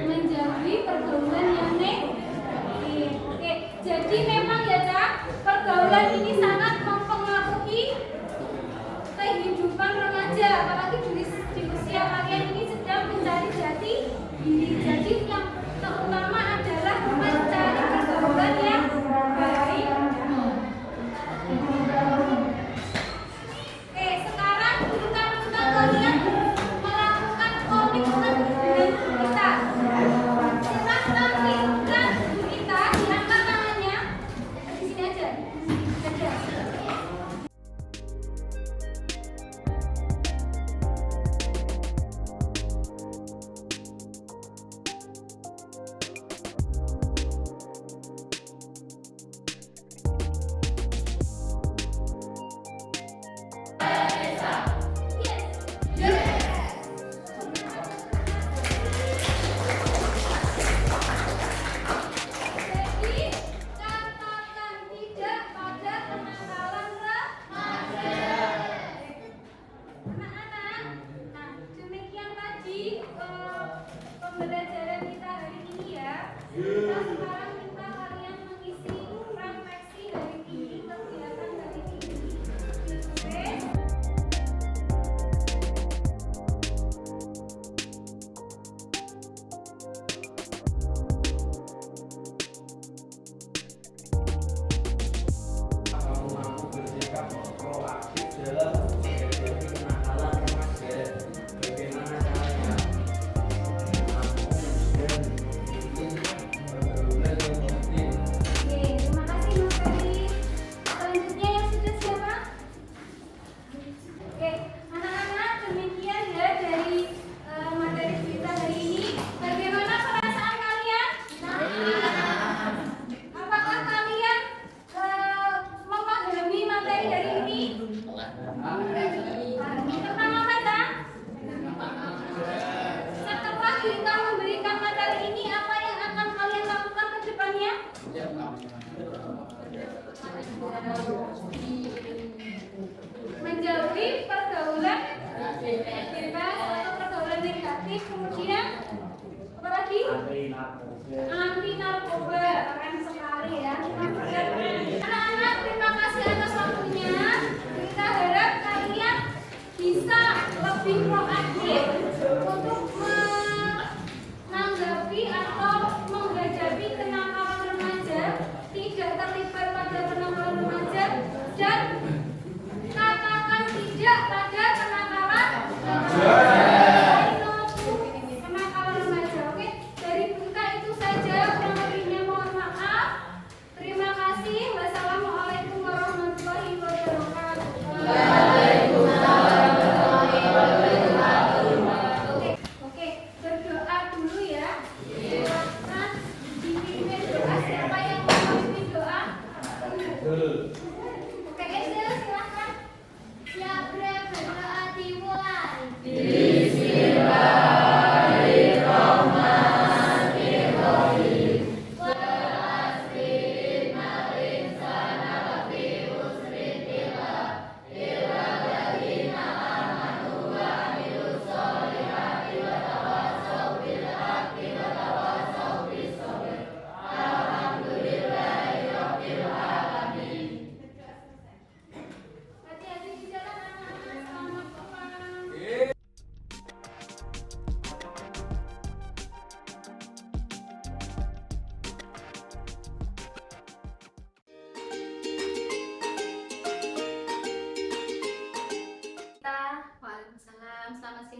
menjauhi pergaulan yang negatif. Oke, jadi memang ya Cak, pergaulan ini sangat mempengaruhi kehidupan remaja, apalagi di usia kalian ini sedang mencari jati diri. Jadi yang terutama adalah mencari pergaulan yang baik. Oke, sekarang kita kalian melakukan komitmen dengan kita. Kita tampilkan kita, diangkat tangannya di sini aja. Jadi, katakan tidak pada kenakalan remaja. Anak-anak, nah demikian tadi pembelajaran kita hari ini ya. Kita sekarang minta kalian mengisi refleksi hari ini, kegiatan hari ini. Oke? Kamu mampu bersikap proaktif dalam menghadapi kenakalan remaja. Bagaimana caranya? Kamu dan memiliki pergaulan yang positif. Oke, terima kasih Mas Ferry. Selanjutnya yang sudah siapa? Oke, anak-anak demikian ya dari materi kita hari ini. Bagaimana perasaan kalian? Apakah kalian memahami materi hari ini? Tentang apa, Cak? Setelah kita memberikan materi ini, apa yang akan kalian lakukan ke depannya? Menjauhi pergaulan bebas atau pergaulan negatif. Kemudian apa lagi? Anti narkoba. Keren sekali ya. Anak-anak, terima kasih atas waktunya. Kita harap kalian bisa lebih proaktif untuk menanggapi atau menghadapi kenakalan remaja, tidak terlibat pada kenakalan remaja, dan katakan tidak pada kenakalan remaja. Kenakalan remaja, oke? Dari kita itu saja, kurang lebihnya mohon maaf. Terima kasih. Wassalamualaikum warahmatullahi wabarakatuh. Waalaikumsalam warahmatullahi wabarakatuh.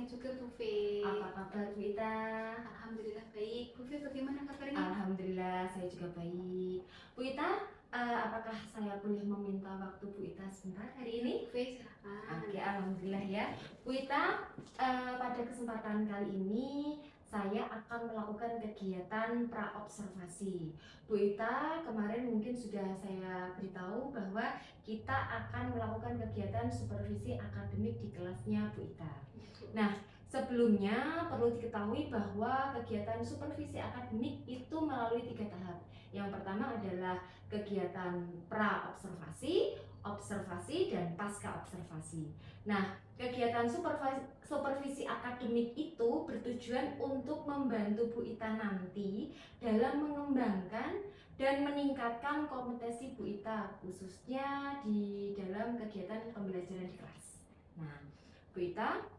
kabarnya juga Bu Fe? Apa kabar Bu Ita? Alhamdulillah baik. Bu Fe bagaimana kabarnya? Alhamdulillah saya juga baik. Bu Ita, apakah saya boleh meminta waktu Bu Ita sebentar hari ini? Bu Fe silakan. Oke, alhamdulillah ya. Bu Ita, pada kesempatan kali ini saya akan melakukan kegiatan pra-observasi. Bu Ita, kemarin mungkin sudah saya beritahu bahwa kita akan melakukan kegiatan supervisi akademik di kelasnya Bu Ita. Nah, sebelumnya perlu diketahui bahwa kegiatan supervisi akademik itu melalui 3 tahap. Yang pertama adalah kegiatan pra-observasi, observasi, dan pasca observasi. Nah, kegiatan supervisi akademik itu bertujuan untuk membantu Bu Ita nanti dalam mengembangkan dan meningkatkan kompetensi Bu Ita, khususnya di dalam kegiatan pembelajaran di kelas. Nah, Bu Ita,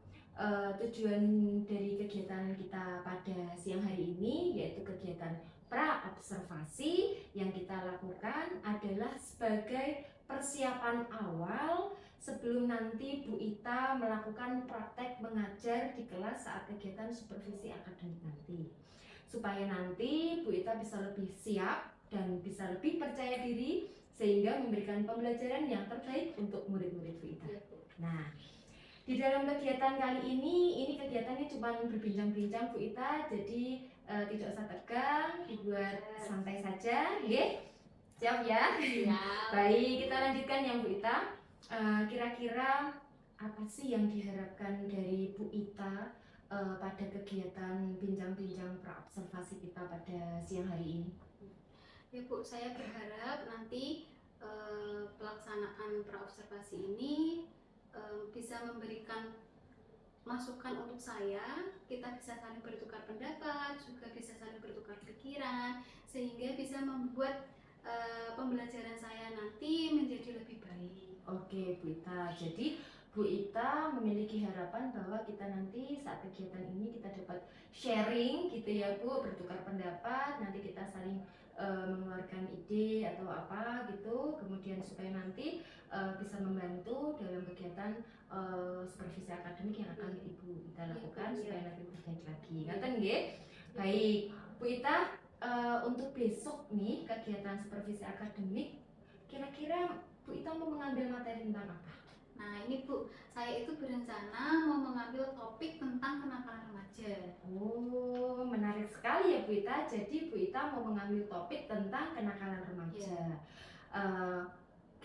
tujuan dari kegiatan kita pada siang hari ini yaitu kegiatan pra-observasi yang kita lakukan adalah sebagai persiapan awal sebelum nanti Bu Ita melakukan praktek mengajar di kelas saat kegiatan supervisi akademik nanti, supaya nanti Bu Ita bisa lebih siap dan bisa lebih percaya diri sehingga memberikan pembelajaran yang terbaik untuk murid-murid Bu Ita. Nah, di dalam kegiatan kali ini kegiatannya cuma berbincang-bincang Bu Ita, jadi tidak usah tegang, dibuat santai saja, nggih? Siap ya? Siap. Baik, kita lanjutkan yang Bu Ita. Kira-kira apa sih yang diharapkan dari Bu Ita pada kegiatan bincang-bincang pra-observasi kita pada siang hari ini? Ya Bu, saya berharap nanti pelaksanaan pra-observasi ini bisa memberikan masukan untuk saya, kita bisa saling bertukar pendapat, juga bisa saling bertukar pikiran, sehingga bisa membuat pembelajaran saya nanti menjadi lebih baik. Oke Bu Ita, jadi Bu Ita memiliki harapan bahwa kita nanti saat kegiatan ini kita dapat sharing gitu ya Bu, bertukar pendapat, nanti kita saling mengeluarkan ide atau apa gitu, kemudian supaya nanti bisa membantu dalam kegiatan supervisi akademik yang akan Ibu Ita lakukan supaya lebih baik lagi. Ngaten nggih? Baik, Bu Ita, untuk besok nih kegiatan supervisi akademik kira-kira Bu Ita mau mengambil materi tentang apa? Nah ini Bu, saya itu berencana mau mengambil topik tentang kenakalan remaja. Oh, menarik sekali ya Bu Ita. Jadi Bu Ita mau mengambil topik tentang kenakalan remaja.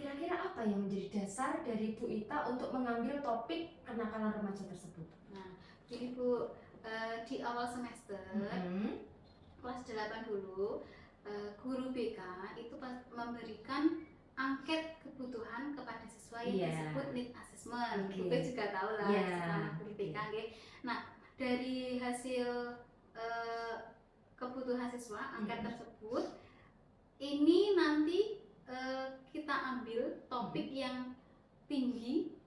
Kira-kira apa yang menjadi dasar dari Bu Ita untuk mengambil topik kenakalan remaja tersebut? Nah, jadi Bu, di awal semester kelas 8 dulu, guru BK itu memberikan angket kebutuhan kepada siswa yang disebut need assessment. Kita juga tahu lah anak guru BK. Nah, dari hasil kebutuhan siswa angket tersebut, ini nanti kita ambil topik yang tinggi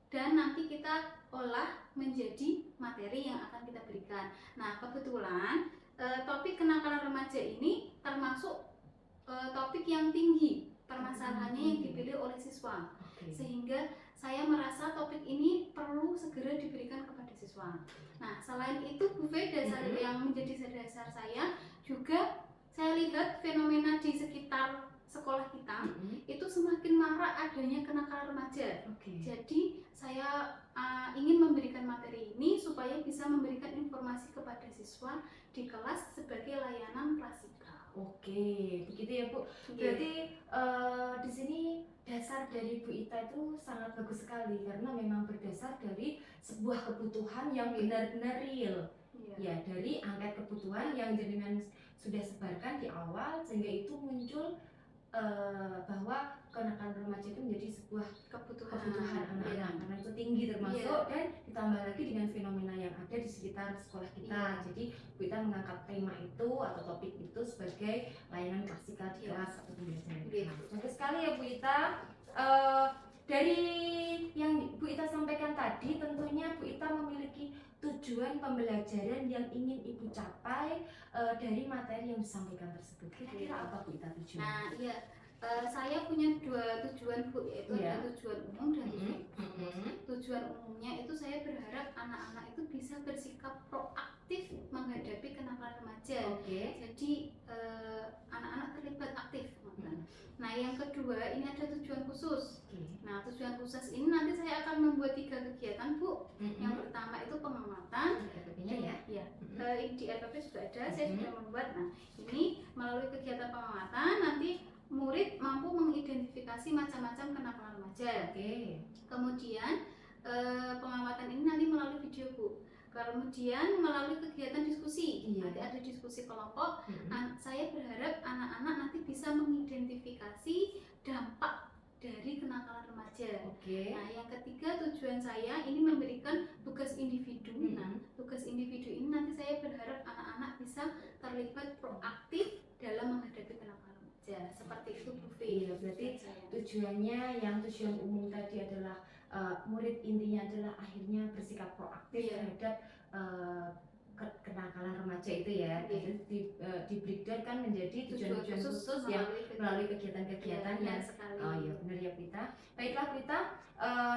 dan nanti kita olah menjadi materi yang akan kita berikan. Nah, kebetulan topik kenakalan remaja ini termasuk topik yang tinggi permasalahannya yang dipilih oleh siswa, sehingga saya merasa topik ini perlu segera diberikan kepada siswa. Nah, selain itu Bu Fe, dasar yang menjadi dasar saya juga saya lihat fenomena di sekitar sekolah kita itu semakin marak adanya kenakalan remaja. Jadi saya ingin memberikan materi ini supaya bisa memberikan informasi kepada siswa di kelas sebagai layanan klasika. Oke, begitu ya Bu. Berarti di sini dasar dari Bu Ita itu sangat bagus sekali karena memang berdasar dari sebuah kebutuhan yang benar-benar real. Ya, dari angket kebutuhan yang jenengan sudah sebarkan di awal sehingga itu muncul bahwa kenakalan remaja itu menjadi sebuah kebutuhan anak-anak karena itu tinggi termasuk dan ditambah lagi dengan fenomena yang ada di sekitar sekolah kita. Jadi Bu Ita mengangkat tema itu atau topik itu sebagai layanan klasika di kelas atau pembelajaran di kelas. Bagus sekali ya Bu Ita. Dari yang Bu Ita sampaikan tadi, tentunya Bu Ita memiliki tujuan pembelajaran yang ingin Ibu capai dari materi yang disampaikan tersebut. Kira-kira apa Bu Ita tujuan? Nah, iya, saya punya dua tujuan Bu, yaitu Iya. ada tujuan umum dan tujuan khusus. Mm-mm. Tujuan umumnya itu saya berharap anak-anak itu bisa bersikap proaktif menghadapi kenakalan remaja. Oke. Jadi anak-anak terlibat aktif. Nah, yang kedua ini ada tujuan khusus. Oke. Nah, tujuan khusus ini nanti saya akan membuat 3 kegiatan Bu. Yang pertama itu pengamatan. FPP-nya ya. Ya, di RPP sudah ada, saya Mhm. sudah membuat. Nah, ini melalui kegiatan pengamatan nanti murid mampu mengidentifikasi macam-macam kenakalan remaja. Oke. Kemudian pengamatan ini nanti melalui video Bu. Kemudian melalui kegiatan diskusi, Iya. nanti ada diskusi kelompok. Mm-mm. Saya berharap anak-anak nanti bisa mengidentifikasi dampak dari kenakalan remaja. Oke. Nah, yang ketiga tujuan saya ini memberikan tugas individu. Mm-mm. Nah, tugas individu ini nanti saya berharap anak-anak bisa terlibat proaktif dalam menghadapi kenakalan remaja. Seperti itu Bu V. Iya, berarti tujuannya yang tujuan umum tadi adalah murid intinya adalah akhirnya bersikap proaktif Iya. terhadap kenakalan remaja itu ya. Iya. Jadi di breakdown kan menjadi tujuan-tujuan khusus yang melalui kegiatan-kegiatan yang sekali. oh iya benar ya Bu Ita. Baiklah Bu Ita,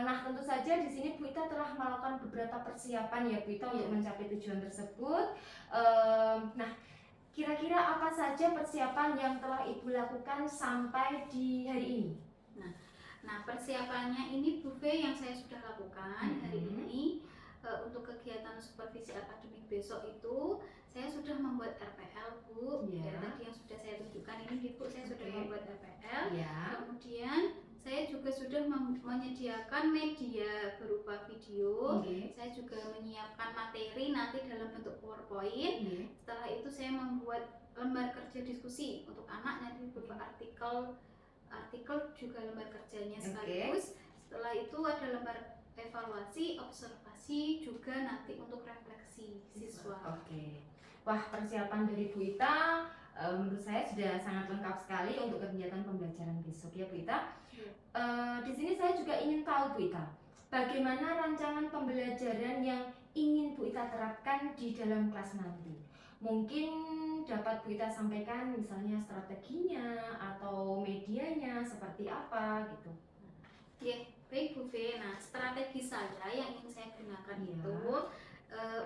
nah tentu saja di sini Bu Ita telah melakukan beberapa persiapan ya Bu Ita untuk Iya. mencapai tujuan tersebut. Nah kira-kira apa saja persiapan yang telah Ibu lakukan sampai di hari ini? Nah, persiapannya ini Bu V yang saya sudah lakukan hari ini untuk kegiatan supervisi akademik besok itu saya sudah membuat RPL Bu. Iya. Ya, tadi yang sudah saya tunjukkan ini di Bu, saya sudah Oke. membuat RPL. Ya. Kemudian saya juga sudah menyediakan media berupa video. Oke. Saya juga menyiapkan materi nanti dalam bentuk PowerPoint. Oke. Setelah itu saya membuat lembar kerja diskusi untuk anak, nanti berupa artikel juga lembar kerjanya sekaligus. Setelah itu ada lembar evaluasi, observasi, juga nanti untuk refleksi siswa. Oke. Wah, persiapan dari Bu Ita menurut saya sudah sangat lengkap sekali untuk kegiatan pembelajaran besok ya Bu Ita. Iya. Di sini saya juga ingin tahu Bu Ita, bagaimana rancangan pembelajaran yang ingin Bu Ita terapkan di dalam kelas nanti. Mungkin dapat Bu Ita sampaikan misalnya strateginya atau medianya seperti apa gitu. Ya, baik Bu V. Nah, strategi saya yang ingin saya gunakan Iya. itu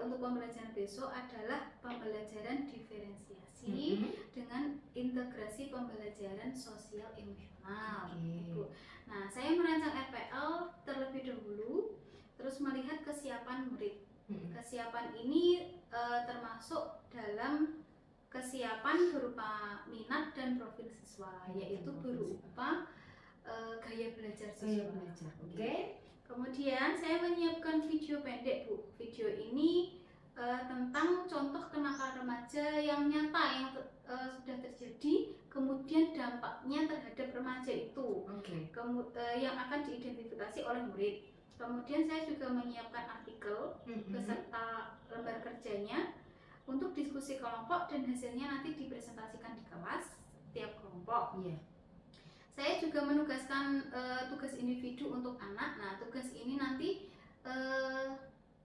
untuk pembelajaran besok adalah pembelajaran diferensiasi dengan integrasi pembelajaran sosial emosional. Oke. Bu. Nah, saya merancang RPL terlebih dahulu, terus melihat kesiapan murid. Kesiapan ini termasuk dalam kesiapan berupa minat dan profil siswa, yaitu berupa gaya belajar siswa. Oke. Kemudian saya menyiapkan video pendek Bu. Video ini tentang contoh kenakalan remaja yang nyata yang sudah terjadi, kemudian dampaknya terhadap remaja itu. Oke. Yang akan diidentifikasi oleh murid. Kemudian saya juga menyiapkan artikel beserta lembar kerjanya untuk diskusi kelompok dan hasilnya nanti dipresentasikan di kelas tiap kelompok. Iya. Saya juga menugaskan tugas individu untuk anak. Nah, tugas ini nanti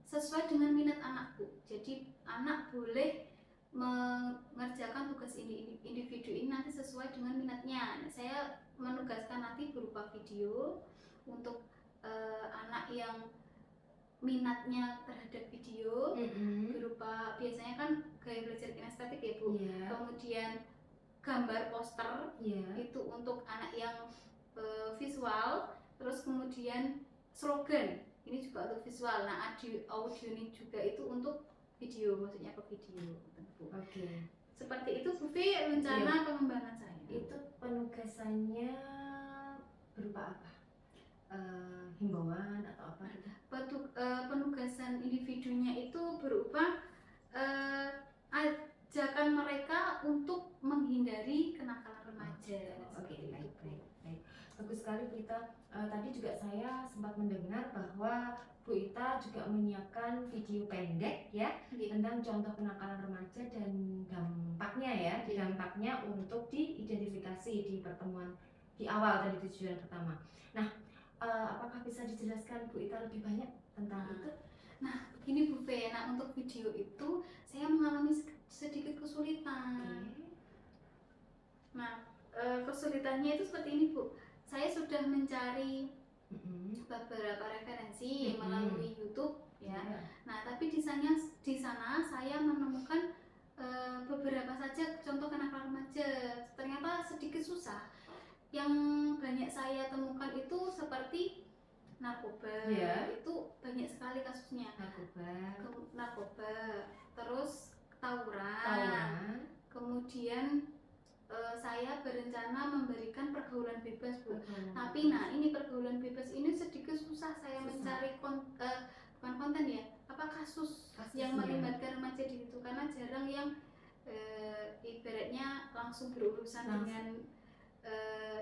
sesuai dengan minat anak Bu. Jadi anak boleh mengerjakan tugas individu ini nanti sesuai dengan minatnya. Nah, saya menugaskan nanti berupa video untuk anak yang minatnya terhadap video, berupa biasanya kan gaya belajar kinestetik ya Bu. Iya. Kemudian gambar poster itu untuk anak yang visual, terus kemudian slogan ini juga untuk visual. Nah, audio ini juga itu untuk video, maksudnya ke video. Oke. Seperti itu Bu V rencana pengembangan saya. Itu penugasannya berupa apa? Himbauan atau apa gitu? Penugasan individunya itu berupa ajakan mereka untuk menghindari kenakalan remaja. Oke, baik. Bagus sekali Bu Ita. Tadi juga saya sempat mendengar bahwa Bu Ita juga menyiapkan video pendek ya tentang contoh kenakalan remaja dan dampaknya ya, dampaknya untuk diidentifikasi di pertemuan di awal tadi tujuan pertama. Nah, apakah bisa dijelaskan Bu Ita lebih banyak tentang itu? Nah, begini Bu V. Nah, untuk video itu saya mengalami sedikit kesulitan. Nah, kesulitannya itu seperti ini Bu. Saya sudah mencari beberapa referensi melalui YouTube ya. Nah, tapi di sana saya menemukan beberapa saja contoh kenakalan remaja. Ternyata sedikit susah. Yang banyak saya temukan itu seperti narkoba. Itu banyak sekali kasusnya. Narkoba, terus tawuran. Kemudian saya berencana memberikan pergaulan bebas Bu. Tapi ini pergaulan bebas ini sedikit susah saya mencari bukan konten ya, kasus yang melibatkan remaja di situ, karena jarang yang ibaratnya langsung berurusan dengan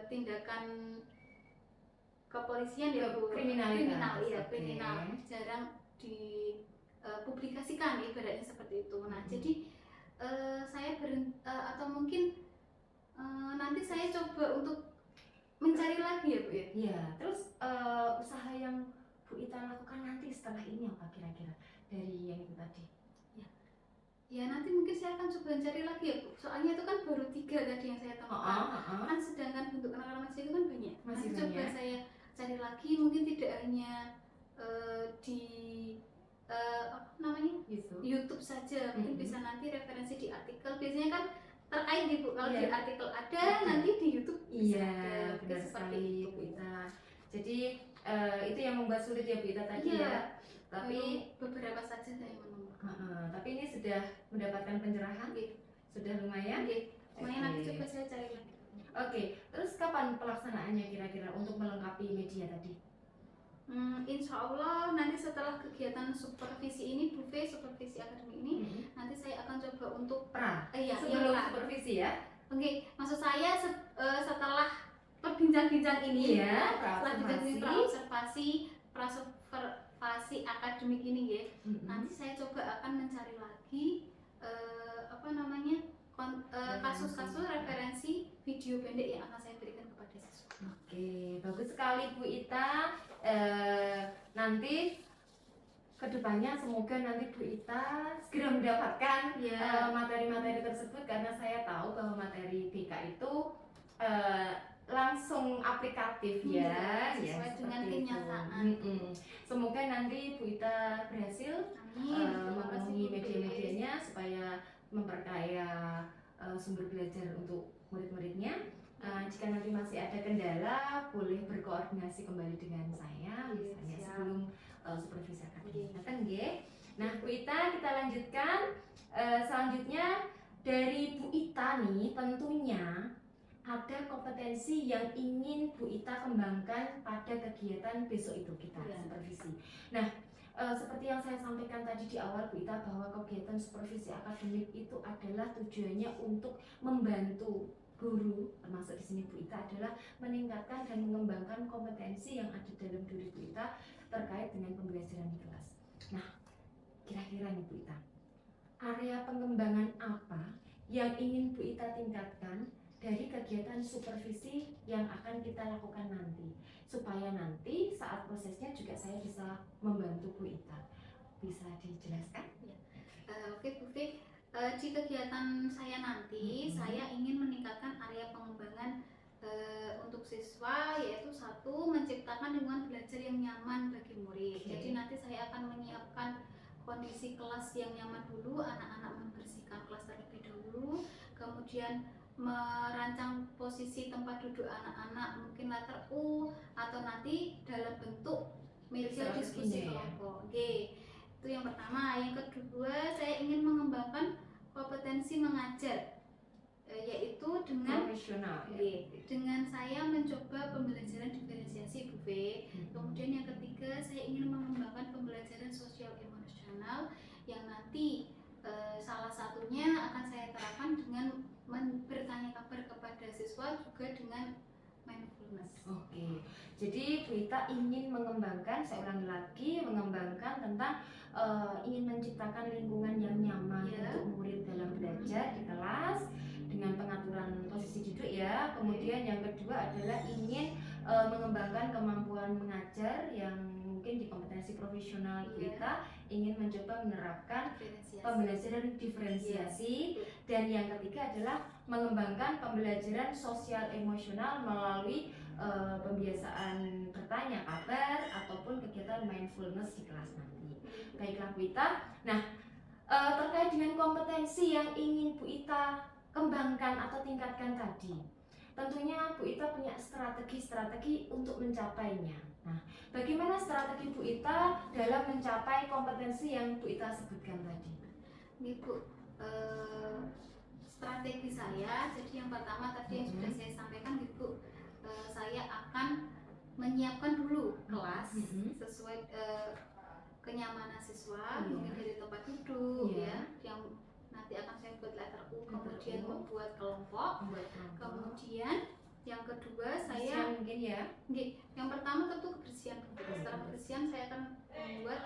tindakan kepolisian ya Bu, kriminal jarang dipublikasikan ibaratnya seperti itu. Nah, jadi saya atau mungkin nanti saya coba untuk mencari lagi ya Bu ya. Iya, terus usaha yang Bu Ita lakukan nanti setelah ini apa kira-kira dari yang itu tadi? Ya nanti mungkin saya akan coba mencari lagi ya Bu. Soalnya itu kan baru 3 tadi yang saya temukan. Kan sedangkan bentuk kenakalan remaja itu kan banyak. Nanti coba saya cari lagi, mungkin tidak hanya di YouTube saja, mungkin bisa nanti referensi di artikel. Biasanya kan terkait di Bu, kalau di artikel ada, nanti di YouTube bisa ada. Benar sekali Bu Ita. Jadi itu yang membuat sulit ya Bu Ita tadi ya. Tapi beberapa saja saya menemukan. Tapi ini sudah mendapatkan pencerahan, sudah lumayan. Lumayan, nanti coba saya cari lagi. Oke, terus kapan pelaksanaannya kira-kira untuk melengkapi media tadi? Insya Allah nanti setelah kegiatan supervisi ini, buffet supervisi akademik ini, nanti saya akan coba untuk sebelum supervisi ya. Oke, maksud saya setelah berbincang-bincang ini setelah observasi akademik ini ya, nanti saya coba akan mencari lagi kasus-kasus referensi video pendek yang akan saya berikan kepada siswa. Oke, bagus sekali Bu Ita. Nanti kedepannya semoga nanti Bu Ita segera mendapatkan materi-materi tersebut, karena saya tahu bahwa materi BK itu langsung aplikatif sesuai dengan kenyataan. Semoga nanti Bu Ita berhasil memenuhi media-medianya supaya memperkaya sumber belajar untuk murid-muridnya. Jika nanti masih ada kendala, boleh berkoordinasi kembali dengan saya, misalnya sebelum supervisi akademik datang nggih. Nah, Bu Ita, kita lanjutkan. Selanjutnya dari Bu Ita nih, tentunya ada kompetensi yang ingin Bu Ita kembangkan pada kegiatan besok itu kita supervisi. Nah, seperti yang saya sampaikan tadi di awal Bu Ita, bahwa kegiatan supervisi akademik itu adalah tujuannya untuk membantu guru, termasuk di sini Bu Ita, adalah meningkatkan dan mengembangkan kompetensi yang ada dalam diri Bu Ita terkait dengan pembelajaran di kelas. Nah, kira-kira nih Bu Ita, area pengembangan apa yang ingin Bu Ita tingkatkan dari kegiatan supervisi yang akan kita lakukan nanti, supaya nanti saat prosesnya juga saya bisa membantu Bu Ita. Bisa dijelaskan? Oke Bu Fi, di kegiatan saya nanti saya ingin meningkatkan area pengembangan untuk siswa, yaitu satu, menciptakan lingkungan belajar yang nyaman bagi murid. Jadi nanti saya akan menyiapkan kondisi kelas yang nyaman dulu, anak-anak membersihkan kelas terlebih dahulu, kemudian merancang posisi tempat duduk anak-anak, mungkin letter U atau nanti dalam bentuk meja diskusi kelompok. Itu yang pertama. Yang kedua, saya ingin mengembangkan kompetensi mengajar, yaitu dengan dengan saya mencoba pembelajaran diferensiasi Bu V. Kemudian yang ketiga, saya ingin mengembangkan pembelajaran sosial emosional yang nanti salah satunya akan saya terapkan dengan bertanya kabar kepada siswa, juga dengan mindfulness. Oke, jadi Bu Ita ingin mengembangkan, saya ulangi lagi, mengembangkan tentang ingin menciptakan lingkungan yang nyaman untuk murid dalam belajar di kelas dengan pengaturan posisi duduk ya. Kemudian yang kedua adalah ingin mengembangkan kemampuan mengajar yang mungkin mungkin di kompetensi profesional Bu Iya. Ita ingin mencoba menerapkan Diferensiasi. pembelajaran diferensiasi, dan yang ketiga adalah mengembangkan pembelajaran sosial emosional melalui pembiasaan bertanya kabar ataupun kegiatan mindfulness di kelas nanti. Baiklah Bu Ita. Nah, terkait dengan kompetensi yang ingin Bu Ita kembangkan atau tingkatkan tadi, tentunya Bu Ita punya strategi-strategi untuk mencapainya. Nah, bagaimana strategi Bu Ita dalam mencapai kompetensi yang Bu Ita sebutkan tadi? Nih Bu, strategi saya, jadi yang pertama tadi yang sudah saya sampaikan Bu, saya akan menyiapkan dulu kelas sesuai kenyamanan siswa, mungkin dari tempat duduk ya, yang nanti akan saya buat letter U, kemudian membuat kelompok, kemudian yang kedua saya mungkin ya. Yang pertama tentu kebersihan. Setelah kebersihan saya akan membuat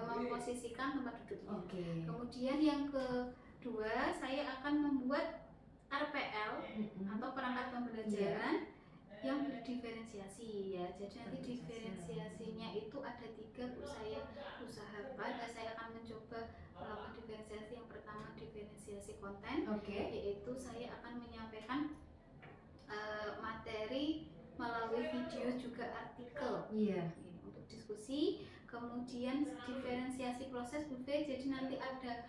memposisikan tempat duduknya. Kemudian yang kedua saya akan membuat RPL atau perangkat pembelajaran yang berdiferensiasi ya. Jadi nanti diferensiasinya itu ada 3 Bu, saya usahakan. Saya akan mencoba melakukan diferensiasi. Yang pertama diferensiasi konten, yaitu saya akan menyampaikan materi melalui video juga artikel untuk diskusi. Kemudian diferensiasi proses Bu, jadi nanti ada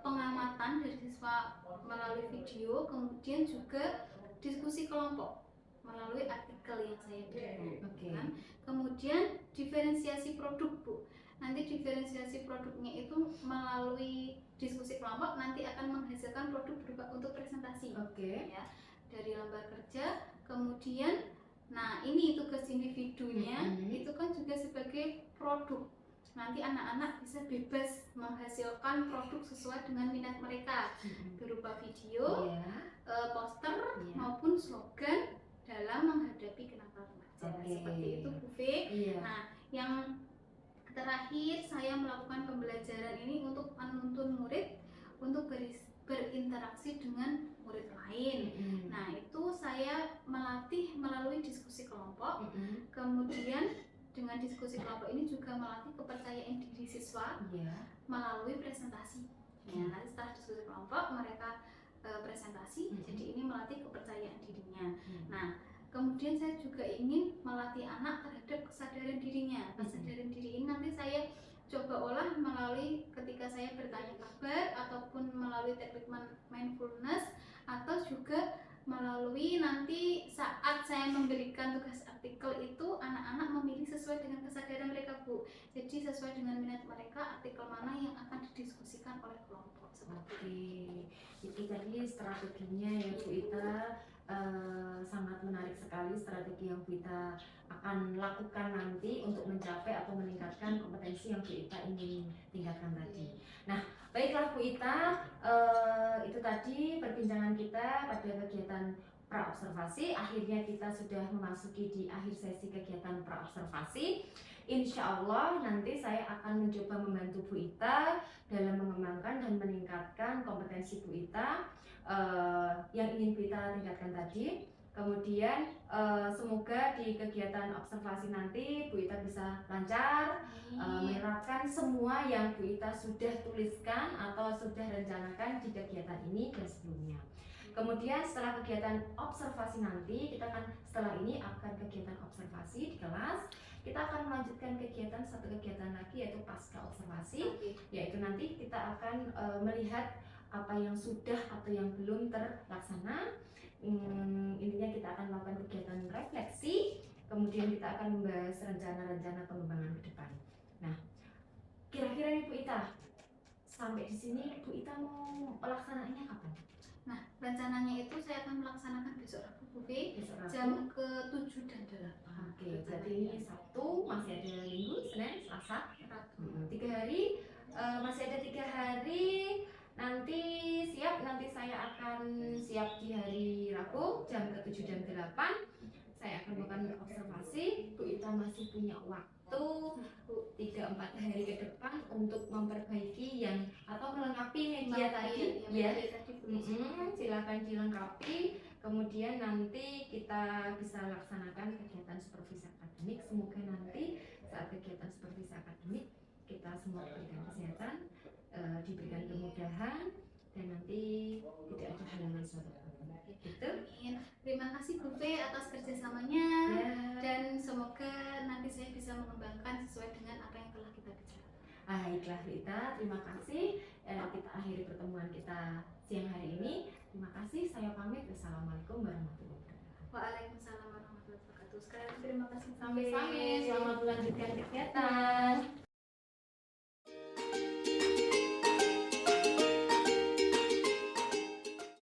pengamatan dari siswa melalui video, kemudian juga diskusi kelompok melalui artikel yang saya berikan. Kemudian diferensiasi produk Bu, nanti diferensiasi produknya itu melalui diskusi kelompok nanti akan menghasilkan produk berupa untuk presentasi ya, dari lembar kerja. Kemudian nah ini tugas individunya itu kan juga sebagai produk. Nanti anak-anak bisa bebas menghasilkan produk sesuai dengan minat mereka berupa video, poster maupun slogan dalam menghadapi kenakalan remaja. Seperti itu Bu V. Nah, yang terakhir saya melakukan pembelajaran ini untuk menuntun murid untuk berinteraksi dengan murid lain. Nah, itu saya melatih melalui diskusi kelompok. Kemudian dengan diskusi kelompok ini juga melatih kepercayaan diri siswa melalui presentasi. Ya, nanti setelah diskusi kelompok mereka presentasi, jadi ini melatih kepercayaan dirinya. Nah, kemudian saya juga ingin melatih anak terhadap kesadaran dirinya. Kesadaran diri ini nanti saya coba olah melalui ketika saya bertanya kabar ataupun melalui teknik mindfulness, atau juga melalui nanti saat saya memberikan tugas artikel itu anak-anak memilih sesuai dengan kesadaran mereka Bu. Jadi sesuai dengan minat mereka artikel mana yang akan didiskusikan oleh kelompok. Itu tadi strateginya ya Bu Ita. Sangat menarik sekali strategi yang Bu Ita akan lakukan nanti untuk mencapai atau meningkatkan kompetensi yang Bu Ita ingin tingkatkan tadi. Nah, baiklah Bu Ita, itu tadi perbincangan kita pada kegiatan praobservasi. Akhirnya kita sudah memasuki di akhir sesi kegiatan praobservasi. Insya Allah nanti saya akan mencoba membantu Bu Ita dalam mengembangkan dan meningkatkan kompetensi Bu Ita yang ingin Bu Ita tingkatkan tadi. Kemudian semoga di kegiatan observasi nanti Bu Ita bisa lancar menerapkan semua yang Bu Ita sudah tuliskan atau sudah rencanakan di kegiatan ini dan sebelumnya. Kemudian setelah kegiatan observasi nanti, kita akan setelah ini akan kegiatan observasi di kelas. Kita akan melanjutkan satu kegiatan lagi yaitu pasca observasi, yaitu nanti kita akan melihat apa yang sudah atau yang belum terlaksana. Intinya kita akan melakukan kegiatan refleksi, kemudian kita akan membahas rencana-rencana pengembangan ke depan. Nah, kira-kira nih Bu Ita, sampai di sini Bu Ita mau pelaksanaannya kapan? Nah, rencananya itu saya akan melaksanakan besok Rabu Bu V, jam ke-7 dan 8. Berarti ini Sabtu, masih ada Minggu, Senin, Selasa, Rabu. 3 hari, masih ada 3 hari. Nanti saya akan siap di hari Rabu jam ke-7 dan 8. Saya akan melakukan observasi. Bu Ita masih punya waktu 3-4 hari ke depan untuk memperbaiki atau melengkapi media tadi. Ya, silakan dilengkapi. Kemudian nanti kita bisa laksanakan kegiatan supervisi akademik. Semoga nanti saat kegiatan supervisi akademik kita semua diberikan kesehatan, diberikan kemudahan, dan nanti tidak ada halangan suatu gitu. Amin. Terima kasih Bu Fe atas kerjasamanya Ya. dan semoga nanti saya bisa mengembangkan sesuai dengan apa yang telah kita bicarakan. Baiklah Rita, terima kasih. Kita akhiri pertemuan kita siang hari ini. Terima kasih, saya pamit. Wassalamualaikum warahmatullahi wabarakatuh. Waalaikumsalam warahmatullahi wabarakatuh. Sekali lagi terima kasih. Sampai-sampai, selamat melanjutkan kegiatan.